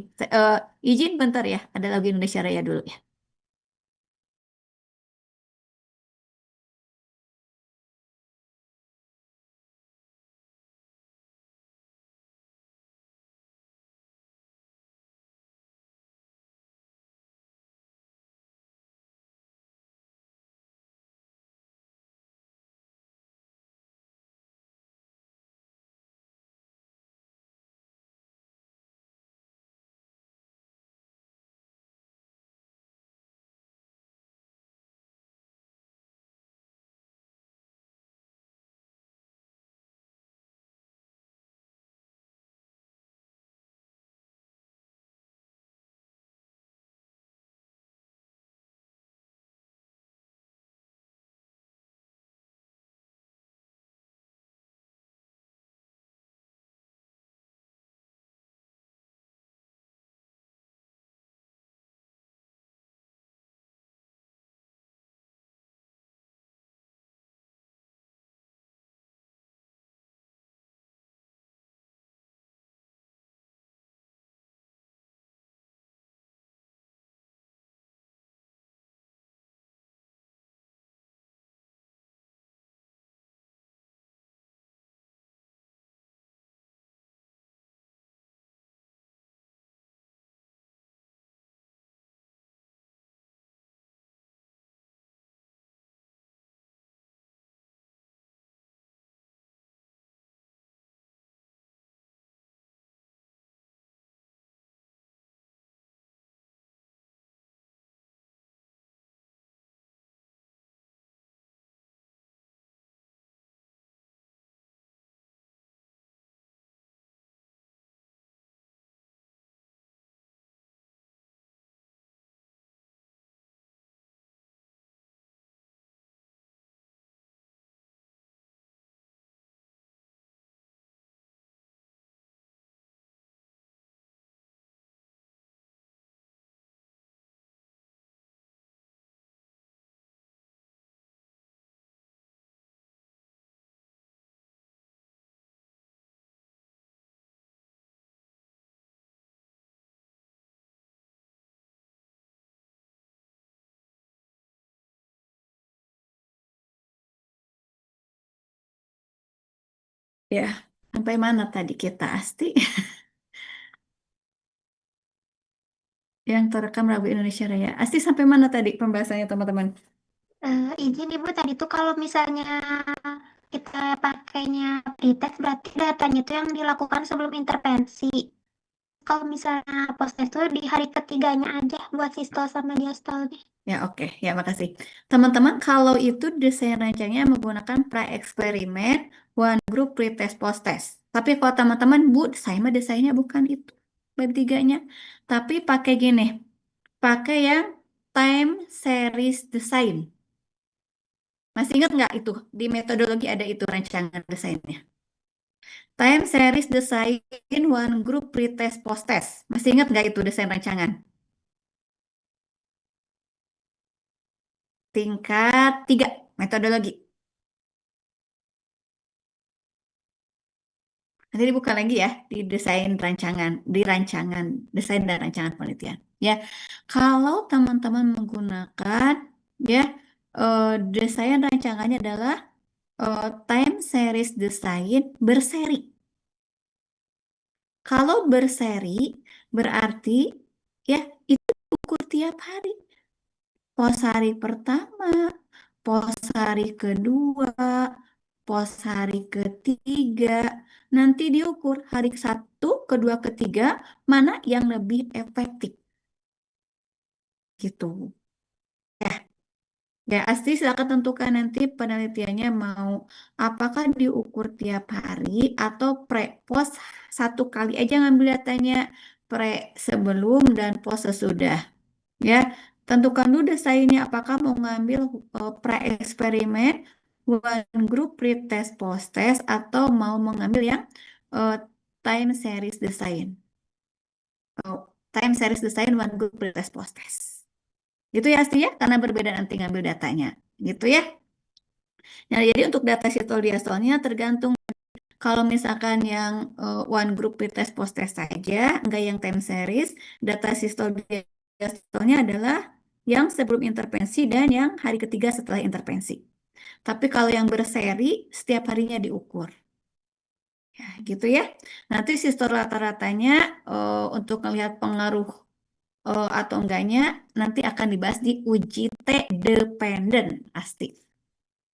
Izin bentar ya, ada lagu Indonesia Raya dulu ya. Ya, sampai mana tadi kita Asti? Yang terekam lagu Indonesia Raya. Asti sampai mana tadi pembahasannya teman-teman? Izin Ibu tadi tuh kalau misalnya kita pakainya pretest berarti datanya itu yang dilakukan sebelum intervensi. Kalau misalnya post-test tuh di hari ketiganya aja buat sistol sama diastolnya. Ya, oke. Ya, makasih. Teman-teman, kalau itu desain rancangnya menggunakan pra-eksperimen, one group, pretest, post-test. Tapi kalau teman-teman, Bu, saya mah desainnya bukan itu. Bab tiganya. Tapi pakai gini. Pakai yang time series design. Masih ingat nggak itu? Di metodologi ada itu rancangan desainnya. Time series design one group pretest post-test. Masih ingat nggak itu desain rancangan? Tingkat 3, metodologi. Nanti dibuka lagi ya di desain rancangan, di rancangan desain dan rancangan penelitian. Ya, kalau teman-teman menggunakan ya desain rancangannya adalah time series design berseri. Kalau berseri berarti ya itu ukur tiap hari. Pos hari pertama, pos hari kedua, pos hari ketiga. Nanti diukur hari satu, kedua, ketiga, mana yang lebih efektif. Gitu. Ya, Asti silakan tentukan nanti penelitiannya mau apakah diukur tiap hari atau pre-pos satu kali aja ngambil datanya pre sebelum dan pos sesudah. Ya, tentukan dulu desainnya apakah mau ngambil pre-eksperimen, one group pre-test post-test atau mau mengambil yang eh, time series design. Time series design, one group pre-test post-test. Gitu ya Asti ya, karena berbeda nanti ngambil datanya. Gitu ya. Nah, jadi untuk data sitol diastolnya tergantung kalau misalkan yang one group pretest post test saja, enggak yang time series, data sistol diastolnya adalah yang sebelum intervensi dan yang hari ketiga setelah intervensi. Tapi kalau yang berseri, setiap harinya diukur. Ya, gitu ya. Nanti sistol rata-ratanya untuk melihat pengaruh atau enggaknya nanti akan dibahas di uji T dependen, Asti.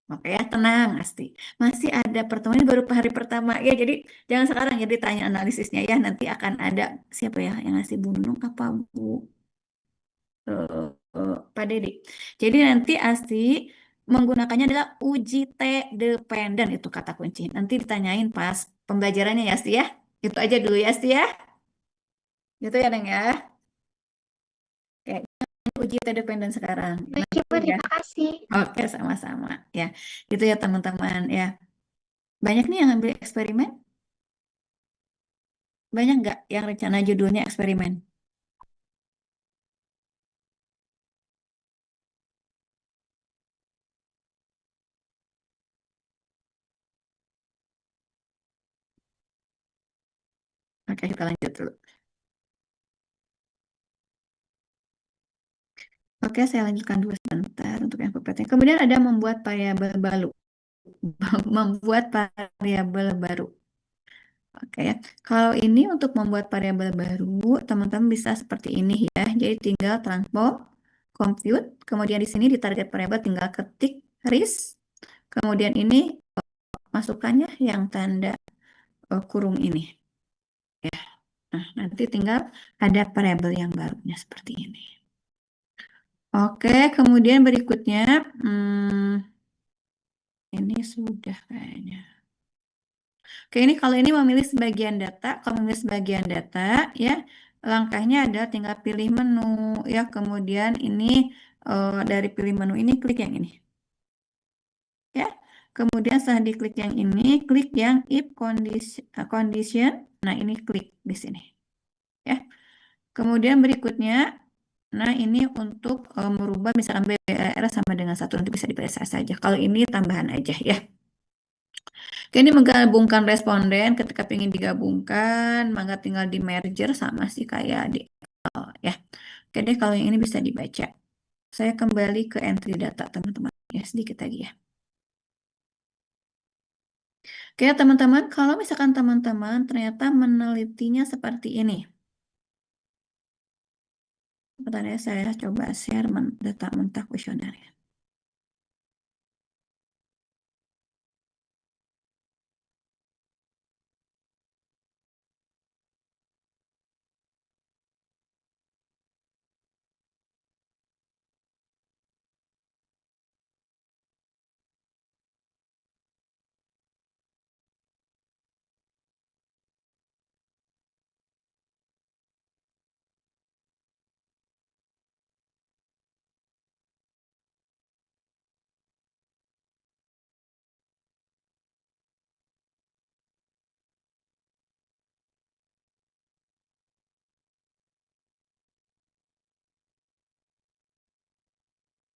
Oke ya, tenang Asti. Masih ada pertemuan ini baru hari pertama ya. Jadi jangan sekarang ya ditanya analisisnya ya. Nanti akan ada siapa ya yang ngasih Bunung apa Bu Pak Dede. Jadi nanti Asti menggunakannya adalah uji T dependen itu kata kunci. Nanti ditanyain pas pembelajarannya ya Asti ya. Itu aja dulu ya Asti ya. Gitu ya Neng ya. Oke, uji T dependen sekarang. Baik, Nanti Ibu, ya. terima kasih. Oke, sama-sama ya. Gitu ya teman-teman ya. Banyak nih yang ambil eksperimen. Banyak nggak yang rencana judulnya eksperimen? Oke, kita lanjut dulu. Oke, saya lanjutkan dulu sebentar untuk yang PPT. Kemudian ada membuat variabel baru. Membuat variabel baru. Oke ya. Kalau ini untuk membuat variabel baru, teman-teman bisa seperti ini ya. Jadi tinggal transform, compute, kemudian di sini di target variabel tinggal ketik ris, kemudian ini masukannya yang tanda kurung ini. Ya. Nah, nanti tinggal ada variabel yang barunya seperti ini. Oke, kemudian berikutnya, ini sudah kayaknya. Oke, ini kalau ini memilih sebagian data, kalau memilih sebagian data, ya, langkahnya adalah tinggal pilih menu, ya, kemudian ini dari pilih menu ini klik yang ini, ya. Kemudian setelah diklik yang ini, klik yang if condition, nah ini klik di sini, ya. Kemudian berikutnya, nah ini untuk merubah misalkan BBR sama dengan 1 nanti bisa dipilih saja. Kalau ini tambahan aja ya. Oke, ini menggabungkan responden ketika ingin digabungkan, maka tinggal di merger sama sih kayak di ya. Oke deh kalau yang ini bisa dibaca. Saya kembali ke entry data teman-teman ya sedikit lagi ya. Oke teman-teman, kalau misalkan teman-teman ternyata menelitinya seperti ini. Bentar ya, saya coba share data mentah kuesionernya.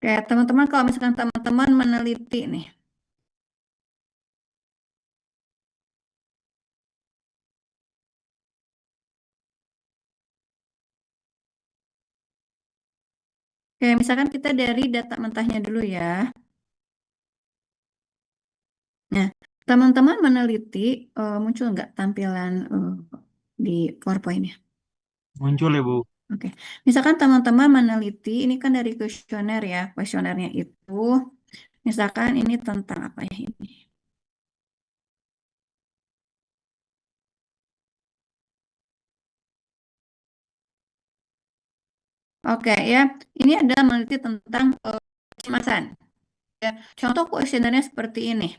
Oke, teman-teman kalau misalkan teman-teman meneliti nih. Oke, misalkan kita dari data mentahnya dulu ya. Nah, teman-teman meneliti, muncul nggak tampilan di PowerPoint-nya? Muncul ya, Bu. Oke, misalkan teman-teman meneliti, ini kan dari kuesioner ya, kuesionernya itu, misalkan ini tentang apa ya ini? Oke ya, ini adalah meneliti tentang kecemasan. Ya, contoh kuesionernya seperti ini.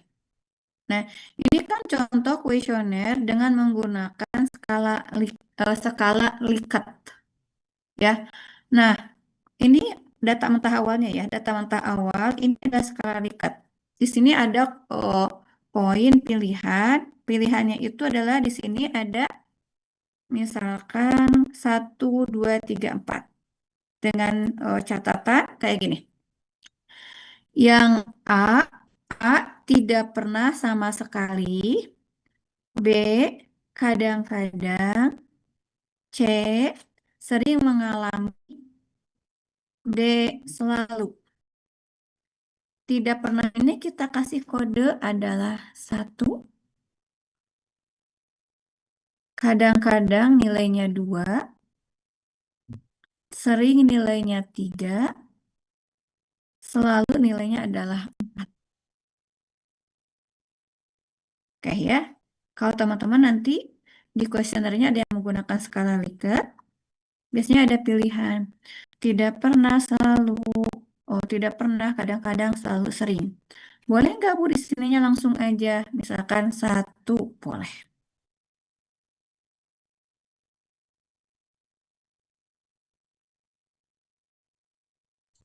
Nah, ini kan contoh kuesioner dengan menggunakan skala Likert ya. Nah, ini data mentah awalnya ya, data mentah awal ini ada skala Likert. Di sini ada poin pilihan. Pilihannya itu adalah di sini ada misalkan 1, 2, 3, 4. Dengan catatan kayak gini. Yang A tidak pernah sama sekali. B, kadang-kadang. C, sering mengalami. D, selalu. Tidak pernah ini kita kasih kode adalah 1. Kadang-kadang nilainya 2. Sering nilainya 3. Selalu nilainya adalah 4. Oke ya. Kalau teman-teman nanti di kuesionernya ada yang menggunakan skala Likert, biasanya ada pilihan. Tidak pernah, selalu. Oh, tidak pernah, kadang-kadang, selalu, sering. Boleh nggak Bu di sininya langsung aja, misalkan 1, boleh.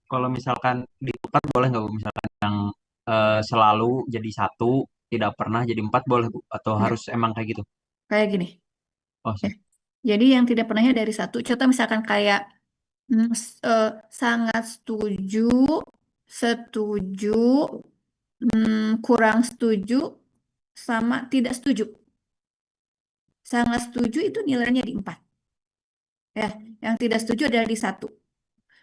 Kalau misalkan ditukar boleh nggak, Bu? Misalkan yang selalu jadi 1, tidak pernah jadi 4 boleh, Bu? Atau Ya, harus emang kayak gitu? kayak gini. Oh, Ya. Jadi yang tidak pernahnya dari 1. Contoh misalkan kayak sangat setuju, setuju, kurang setuju, sama tidak setuju. Sangat setuju itu nilainya di 4. Ya, yang tidak setuju adalah di 1.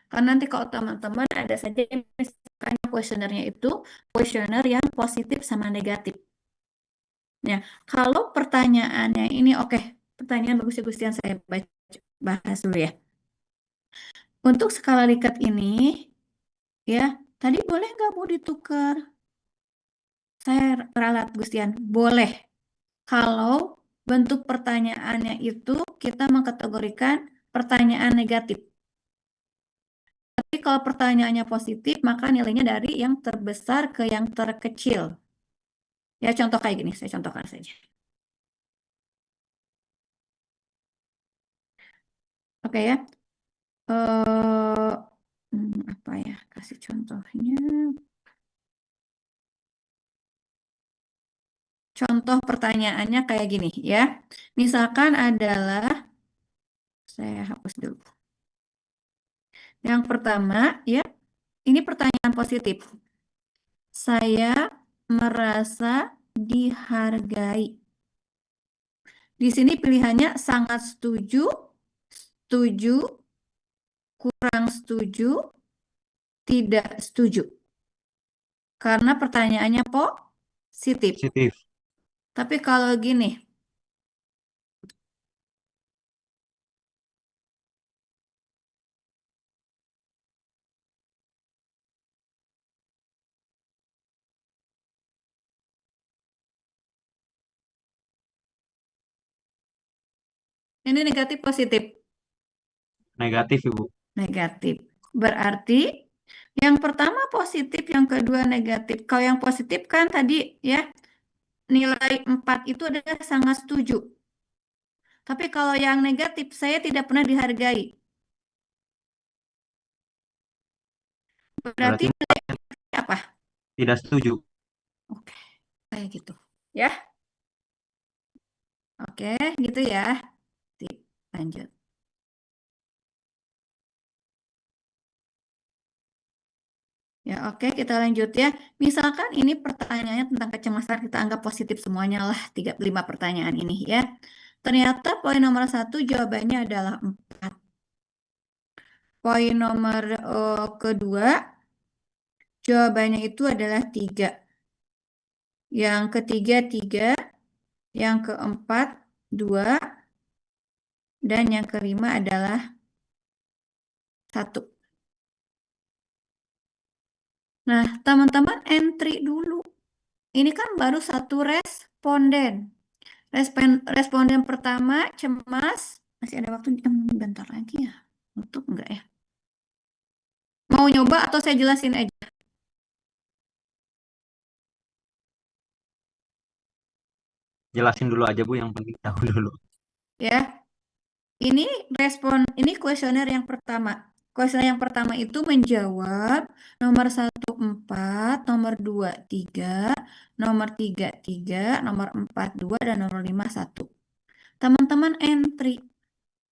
Karena nanti kalau teman-teman ada saja misalkan kuesionernya itu kuesioner yang positif sama negatif. Ya, kalau pertanyaannya ini oke, pertanyaan bagus ya Gusti yang saya bahas dulu ya. Untuk skala Likert ini, ya, tadi boleh nggak mau ditukar? Saya ralat Gustian, boleh. Kalau bentuk pertanyaannya itu kita mengkategorikan pertanyaan negatif. Tapi kalau pertanyaannya positif, maka nilainya dari yang terbesar ke yang terkecil. Ya, contoh kayak gini, saya contohkan saja. Oke ya. Apa ya, kasih contohnya. Contoh pertanyaannya kayak gini ya. Misalkan adalah, saya hapus dulu. Yang pertama ya, ini pertanyaan positif. Saya merasa dihargai. Di sini pilihannya sangat setuju, setuju, kurang setuju, tidak setuju. Karena pertanyaannya positif. Positif. Tapi kalau gini, ini negatif positif. Negatif, Ibu. Negatif. Berarti yang pertama positif, yang kedua negatif. Kalau yang positif kan tadi ya, nilai 4 itu adalah sangat setuju. Tapi kalau yang negatif, saya tidak pernah dihargai. Berarti nilai apa? Tidak setuju. Oke, kayak gitu. Ya. Oke, gitu ya. Lanjut. Ya, oke, kita lanjut ya. Misalkan ini pertanyaannya tentang kecemasan, kita anggap positif semuanya lah, 5 pertanyaan ini ya. Ternyata poin nomor 1 jawabannya adalah 4. Poin nomor kedua, jawabannya itu adalah 3. Yang ketiga 3, yang keempat 2, dan yang kelima adalah 1. Nah, teman-teman entry dulu. Ini kan baru 1 responden. Responden pertama cemas. Masih ada waktu bentar lagi ya. Untuk enggak ya? Mau nyoba atau saya jelasin aja? Jelasin dulu aja Bu, yang penting tahu dulu. Ya. Ini kuesioner yang pertama. Kuesioner yang pertama itu menjawab nomor 1 4, nomor 2 3, nomor 3 3, nomor 4 2, dan nomor 5 1. Teman-teman entry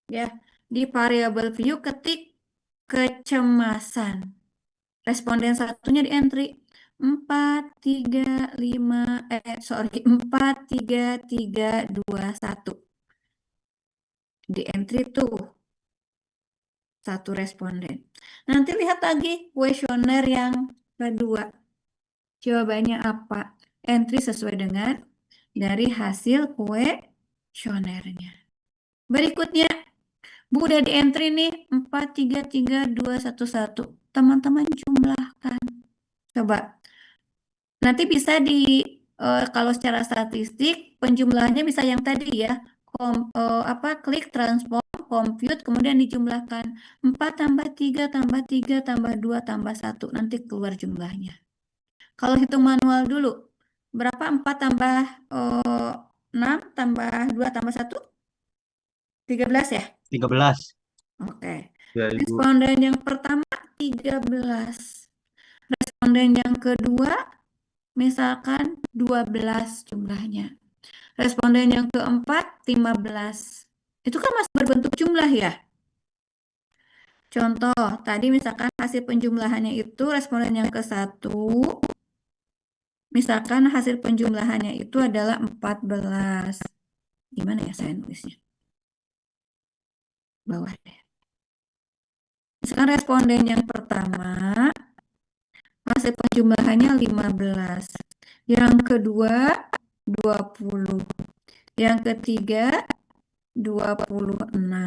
ya. Di variable view ketik kecemasan. Responden satunya di entry 4 3 5 4 3 3 2 1. Di entry tuh 1 responden. Nanti lihat lagi kuesioner yang kedua. Jawabannya apa? Entry sesuai dengan dari hasil kuesionernya. Berikutnya, Bu udah di entry nih 4 3 3 2 1 1. Teman-teman jumlahkan. Coba. Nanti bisa kalau secara statistik penjumlahannya bisa yang tadi ya. Klik transform, compute, kemudian dijumlahkan 4 tambah 3 tambah 3 tambah 2 tambah 1. Nanti keluar jumlahnya. Kalau hitung manual dulu, berapa 4 tambah 6 tambah 2 tambah 1? 13 ya? 13. Oke. Ya, Ibu. Responden yang pertama 13. Responden yang kedua misalkan 12 jumlahnya. Responden yang keempat 15. Itu kan masih berbentuk jumlah ya. Contoh, tadi misalkan hasil penjumlahannya itu responden yang ke-1. Misalkan hasil penjumlahannya itu adalah 14. Gimana ya saya nulisnya? Bawah deh. Misalkan responden yang pertama hasil penjumlahannya 15. Yang kedua 20. Yang ketiga 26.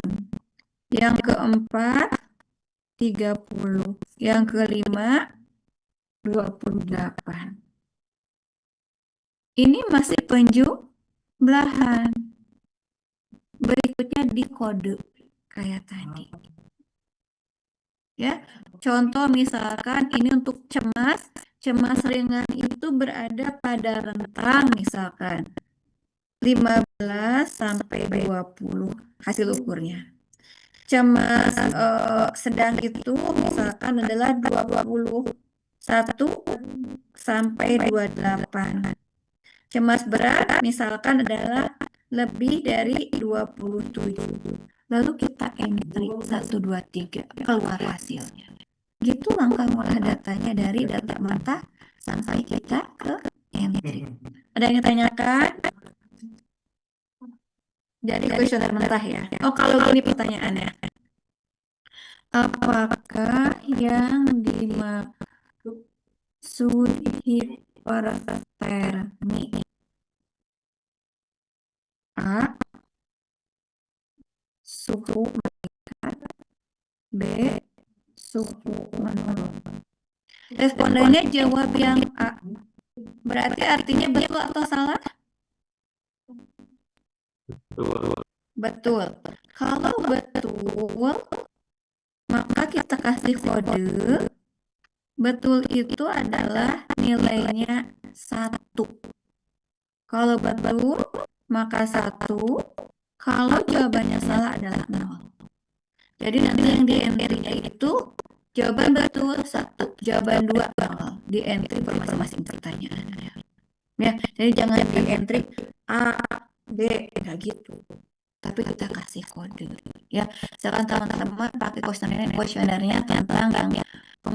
Yang keempat 30. Yang kelima 28. Ini masih penjumlahan. Berikutnya dikode kayak tadi. Ya, contoh misalkan ini untuk cemas ringan itu berada pada rentang misalkan 15 sampai 20 hasil ukurnya. Cemas sedang itu misalkan adalah 21 sampai 28. Cemas berat misalkan adalah lebih dari 27. Lalu kita entry 1 2 3 keluar hasilnya. Gitu langkah mengolah datanya dari data mentah sampai kita ke entry. Ada yang ditanyakan? Dari kuesioner mentah ya. Oh, kalau gini pertanyaannya. Apakah yang dimaksud hipertermi? A. Suhu meningkat. B. Suhu menurun. Respondennya jawab yang A. Berarti artinya betul atau salah? Betul. Kalau betul, maka kita kasih kode. Betul itu adalah nilainya 1. Kalau betul, maka 1. Kalau jawabannya salah adalah 0. Jadi nanti yang di entry-nya itu jawaban betul 1, jawaban 2 0. Di entry per masing-masing pertanyaan. Ya, jadi jangan di entry A, B, enggak gitu. Tapi kita kasih kode. Ya, sekarang teman-teman pakai kuesionernya tentang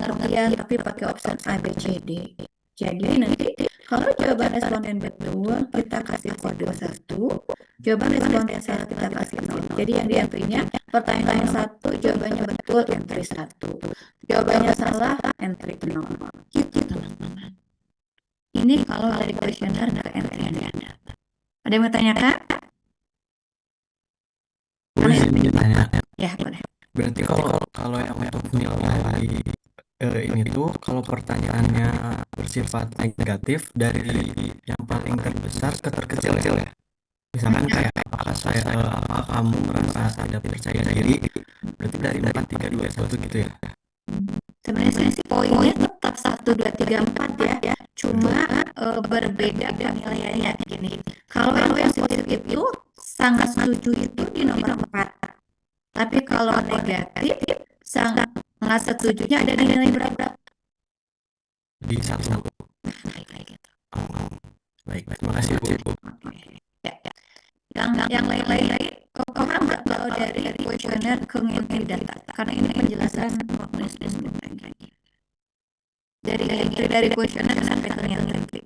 pengertian tapi pakai opsi A, B, C, D. Jadi nanti kalau jawaban responden betul, kita kasih kode 1. Jawaban responden salah, kita kasih 0. Jadi yang di entry-nya, pertanyaan 1, jawabannya betul, entry 1. Jawabannya salah, entry 0. Gitu, teman-teman. Ini kalau dari kuesioner ke entry Anda. Ada yang mau tanyakan? Boleh ditanya. Ya, boleh. Berarti kalau yang untuk nilai ini tuh kalau pertanyaannya bersifat negatif dari yang paling terbesar ke terkecil ya. Misalkan kayak apakah kamu merasa tidak percaya diri, berarti dari 4, 3, 2, 1 gitu ya. Sebenarnya sih poinnya tetap 1, 2, 3, 4 ya. Cuma berbeda penilaiannya gini. Kalau yang positif itu sangat setuju itu di nomor 4. Tapi kalau negatif sangat setujunya ada di nilai berapa? Di 1. Baik, terima kasih Bu. Ya. Yang lain lagi, paham nggak kalau dari kuesioner ke entry data? Karena ini penjelasan dari kuesioner sampai ke entry.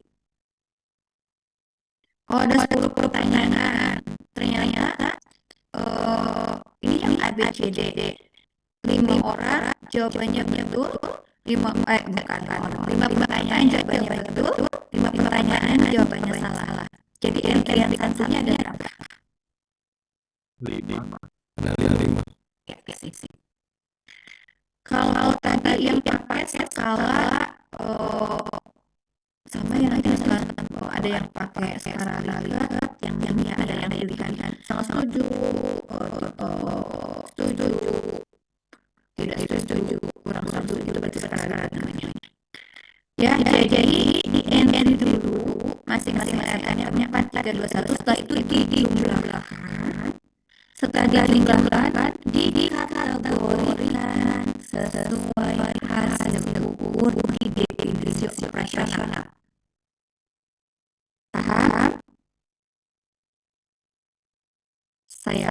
Oh, ada 10 pertanyaan. Ternyata ini yang A, B, C, D. 5 orang jawabannya betul, 5 pertanyaan jawabannya betul, 5 pertanyaan jawabannya salah. Jadi entry yang satunya ada berapa? 5. Ada 5. Ya, sih. Kalau tadi yang pakai skala sama yang lagi ada yang pakai skala lihat, yang ada yang pilihan sangat setuju, setuju, tidak setuju, kurang setuju, itu berarti skala namanya. Ya, jadi di entry dulu masing-masing RN-nya 4, 3, 2, 1. Setelah itu dijumlahkan. Setelah dijumlahkan, dikategorikan sesuai hasil ukur di definisi operasional. Paham? Saya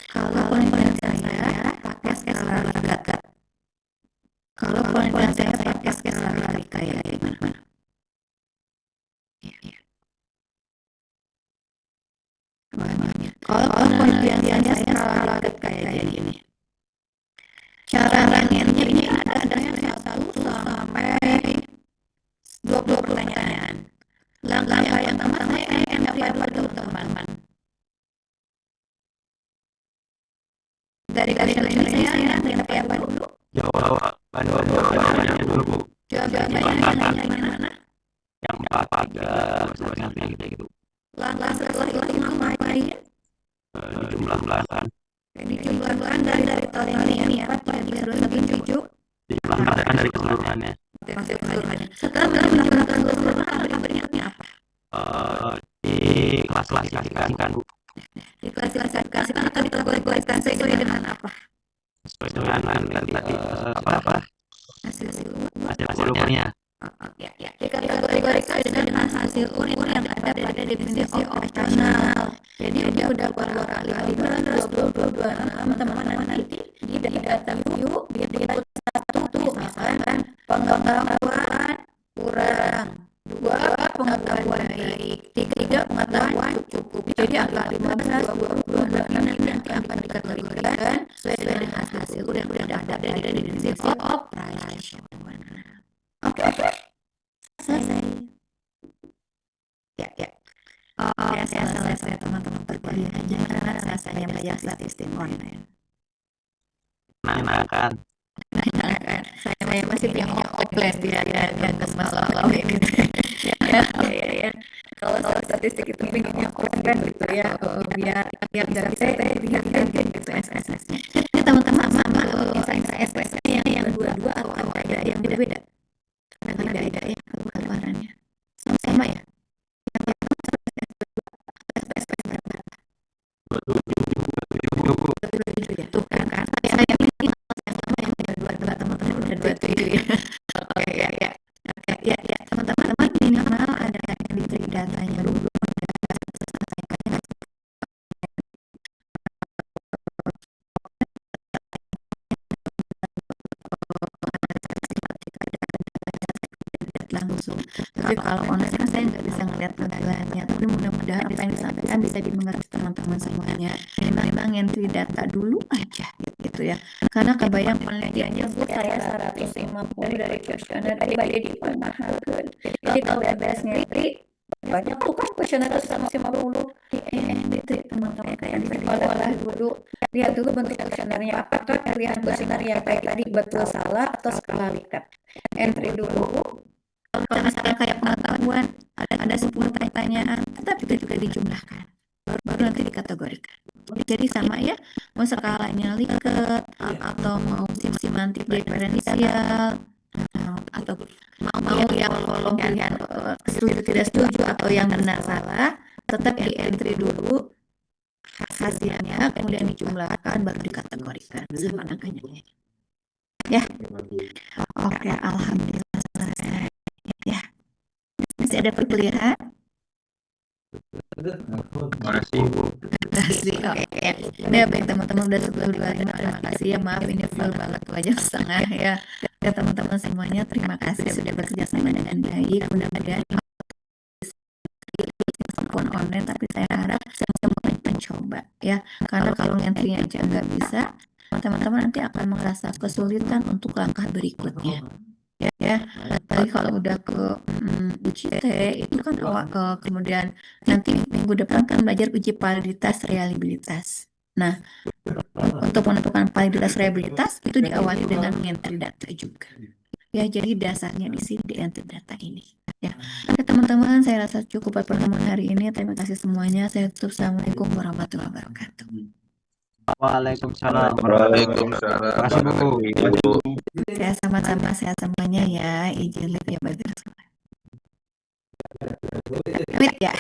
kalau penelitian saya pakai skala Likert. Kalau penelitian saya pakai skala Likert kayak gimana? Kalau penelitian saya skala Likert kayak gini. Cara ranginnya ini ada 1 sampai 20 pertanyaan. Langkah yang pertama saya entry apa dulu teman-teman? Dari ini saya entry apa dulu? Jawabannya dulu Bu. Jawabannya yang mana? Yang 4, 3, 2, 1 gitu. Langkah setelah itu ngapain? Dijumlahkan. Dijumlahkan dari total ini 4, 3, 2, 1, 7. Dijumlahkan dari keseluruhannya. Setelah melakukan keseluruhan berikutnya apa? Diklasifikasikan Bu. Diklasifikasikan atau dikategorikan sesuai dengan apa? Sesuai dengan tadi apa? Hasil ukurnya. Ya. Dikategorikan dengan hasil ukur yang ada pada definisi operasional. Jadi udah beberapa kali 15, 20, 26 teman-teman nanti di data view di input 1 tuh misalkan pengetahuan kurang, 2 pengetahuan baik, 3 pengetahuan cukup. Jadi angka 15, 20, 26 nanti akan dikategorikan sesuai dengan hasil ukur yang udah ada dari definisi operasional. Oke. Selesai. Ya. Saya selesai teman-teman perkuliahannya karena saya belajar statistik online. Menyenangkan. Saya masih punya offline yang ke malam gitu. Ya. Kalau soal statistik itu pinginnya offline gitu ya, biar nggak bisa lihat gitu SSS-nya. Teman-teman misalnya SSS yang 22 atau ada yang beda-beda. Karena beda ya keluarannya. Sama ya. Tuh kan saya ini yang sama yang udah 22 teman-teman udah 27 ya. Oke ya teman-teman minimal ada yang diberi datanya dulu. langsung. Tapi kalau online kan saya nggak bisa ngeliat tampilannya. Tapi mudah-mudahan apa yang disampaikan bisa dimengerti teman-teman semuanya. Memang entry data dulu aja gitu ya. Karena kebayang penelitiannya Bu, saya 150 dari kuesioner pribadi dipermahalkan. Jadi kalau BBS ngentri banyak tuh kan kuesioner 150 gitu ya teman-teman, kayak diolah dulu, lihat dulu bentuk kuesionernya, apakah pilihan kuesioner yang kayak tadi betul salah atau skala Likert. Entry dulu. Kalau misalnya kayak pengetahuan ada 10 pertanyaan, tetapi itu juga dijumlahkan, baru nanti dikategorikan. Jadi sama ya, mau skalanya Likert atau mau semantik diferensial atau mau yang kolom pilihan setuju tidak setuju atau yang benar salah, tetap di entry dulu hasilnya, kemudian dijumlahkan baru dikategorikan sama angkanya ya. Oke, alhamdulillah selesai ya. Masih ada perkuliahan? Terima kasih. Oke. Ya baik teman-teman, udah 10.25. Terima kasih ya, maaf ini full banget 2 jam setengah ya. Ya teman-teman semuanya, terima kasih sudah bekerja sama dengan baik. Mudah-mudahan walaupun online, tapi saya harap semua mencoba ya. Karena kalau entry aja nggak bisa, teman-teman nanti akan merasa kesulitan untuk langkah berikutnya. Ya, tapi kalau udah ke UJT itu kan awal, kemudian nanti minggu depan kan belajar uji validitas reliabilitas. Nah, untuk menentukan validitas reliabilitas itu diawali dengan entry data juga. Ya, jadi dasarnya di sini di entry data ini. Ya, oke teman-teman, saya rasa cukup buat pertemuan hari ini. Terima kasih semuanya. Saya tutup. Assalamualaikum warahmatullahi wabarakatuh. Waalaikumsalam. Waalaikumsalam. Terima kasih Bu. Saya sama-sama, sehat semuanya ya. Izin lihat ya bagi semua. Wait ya.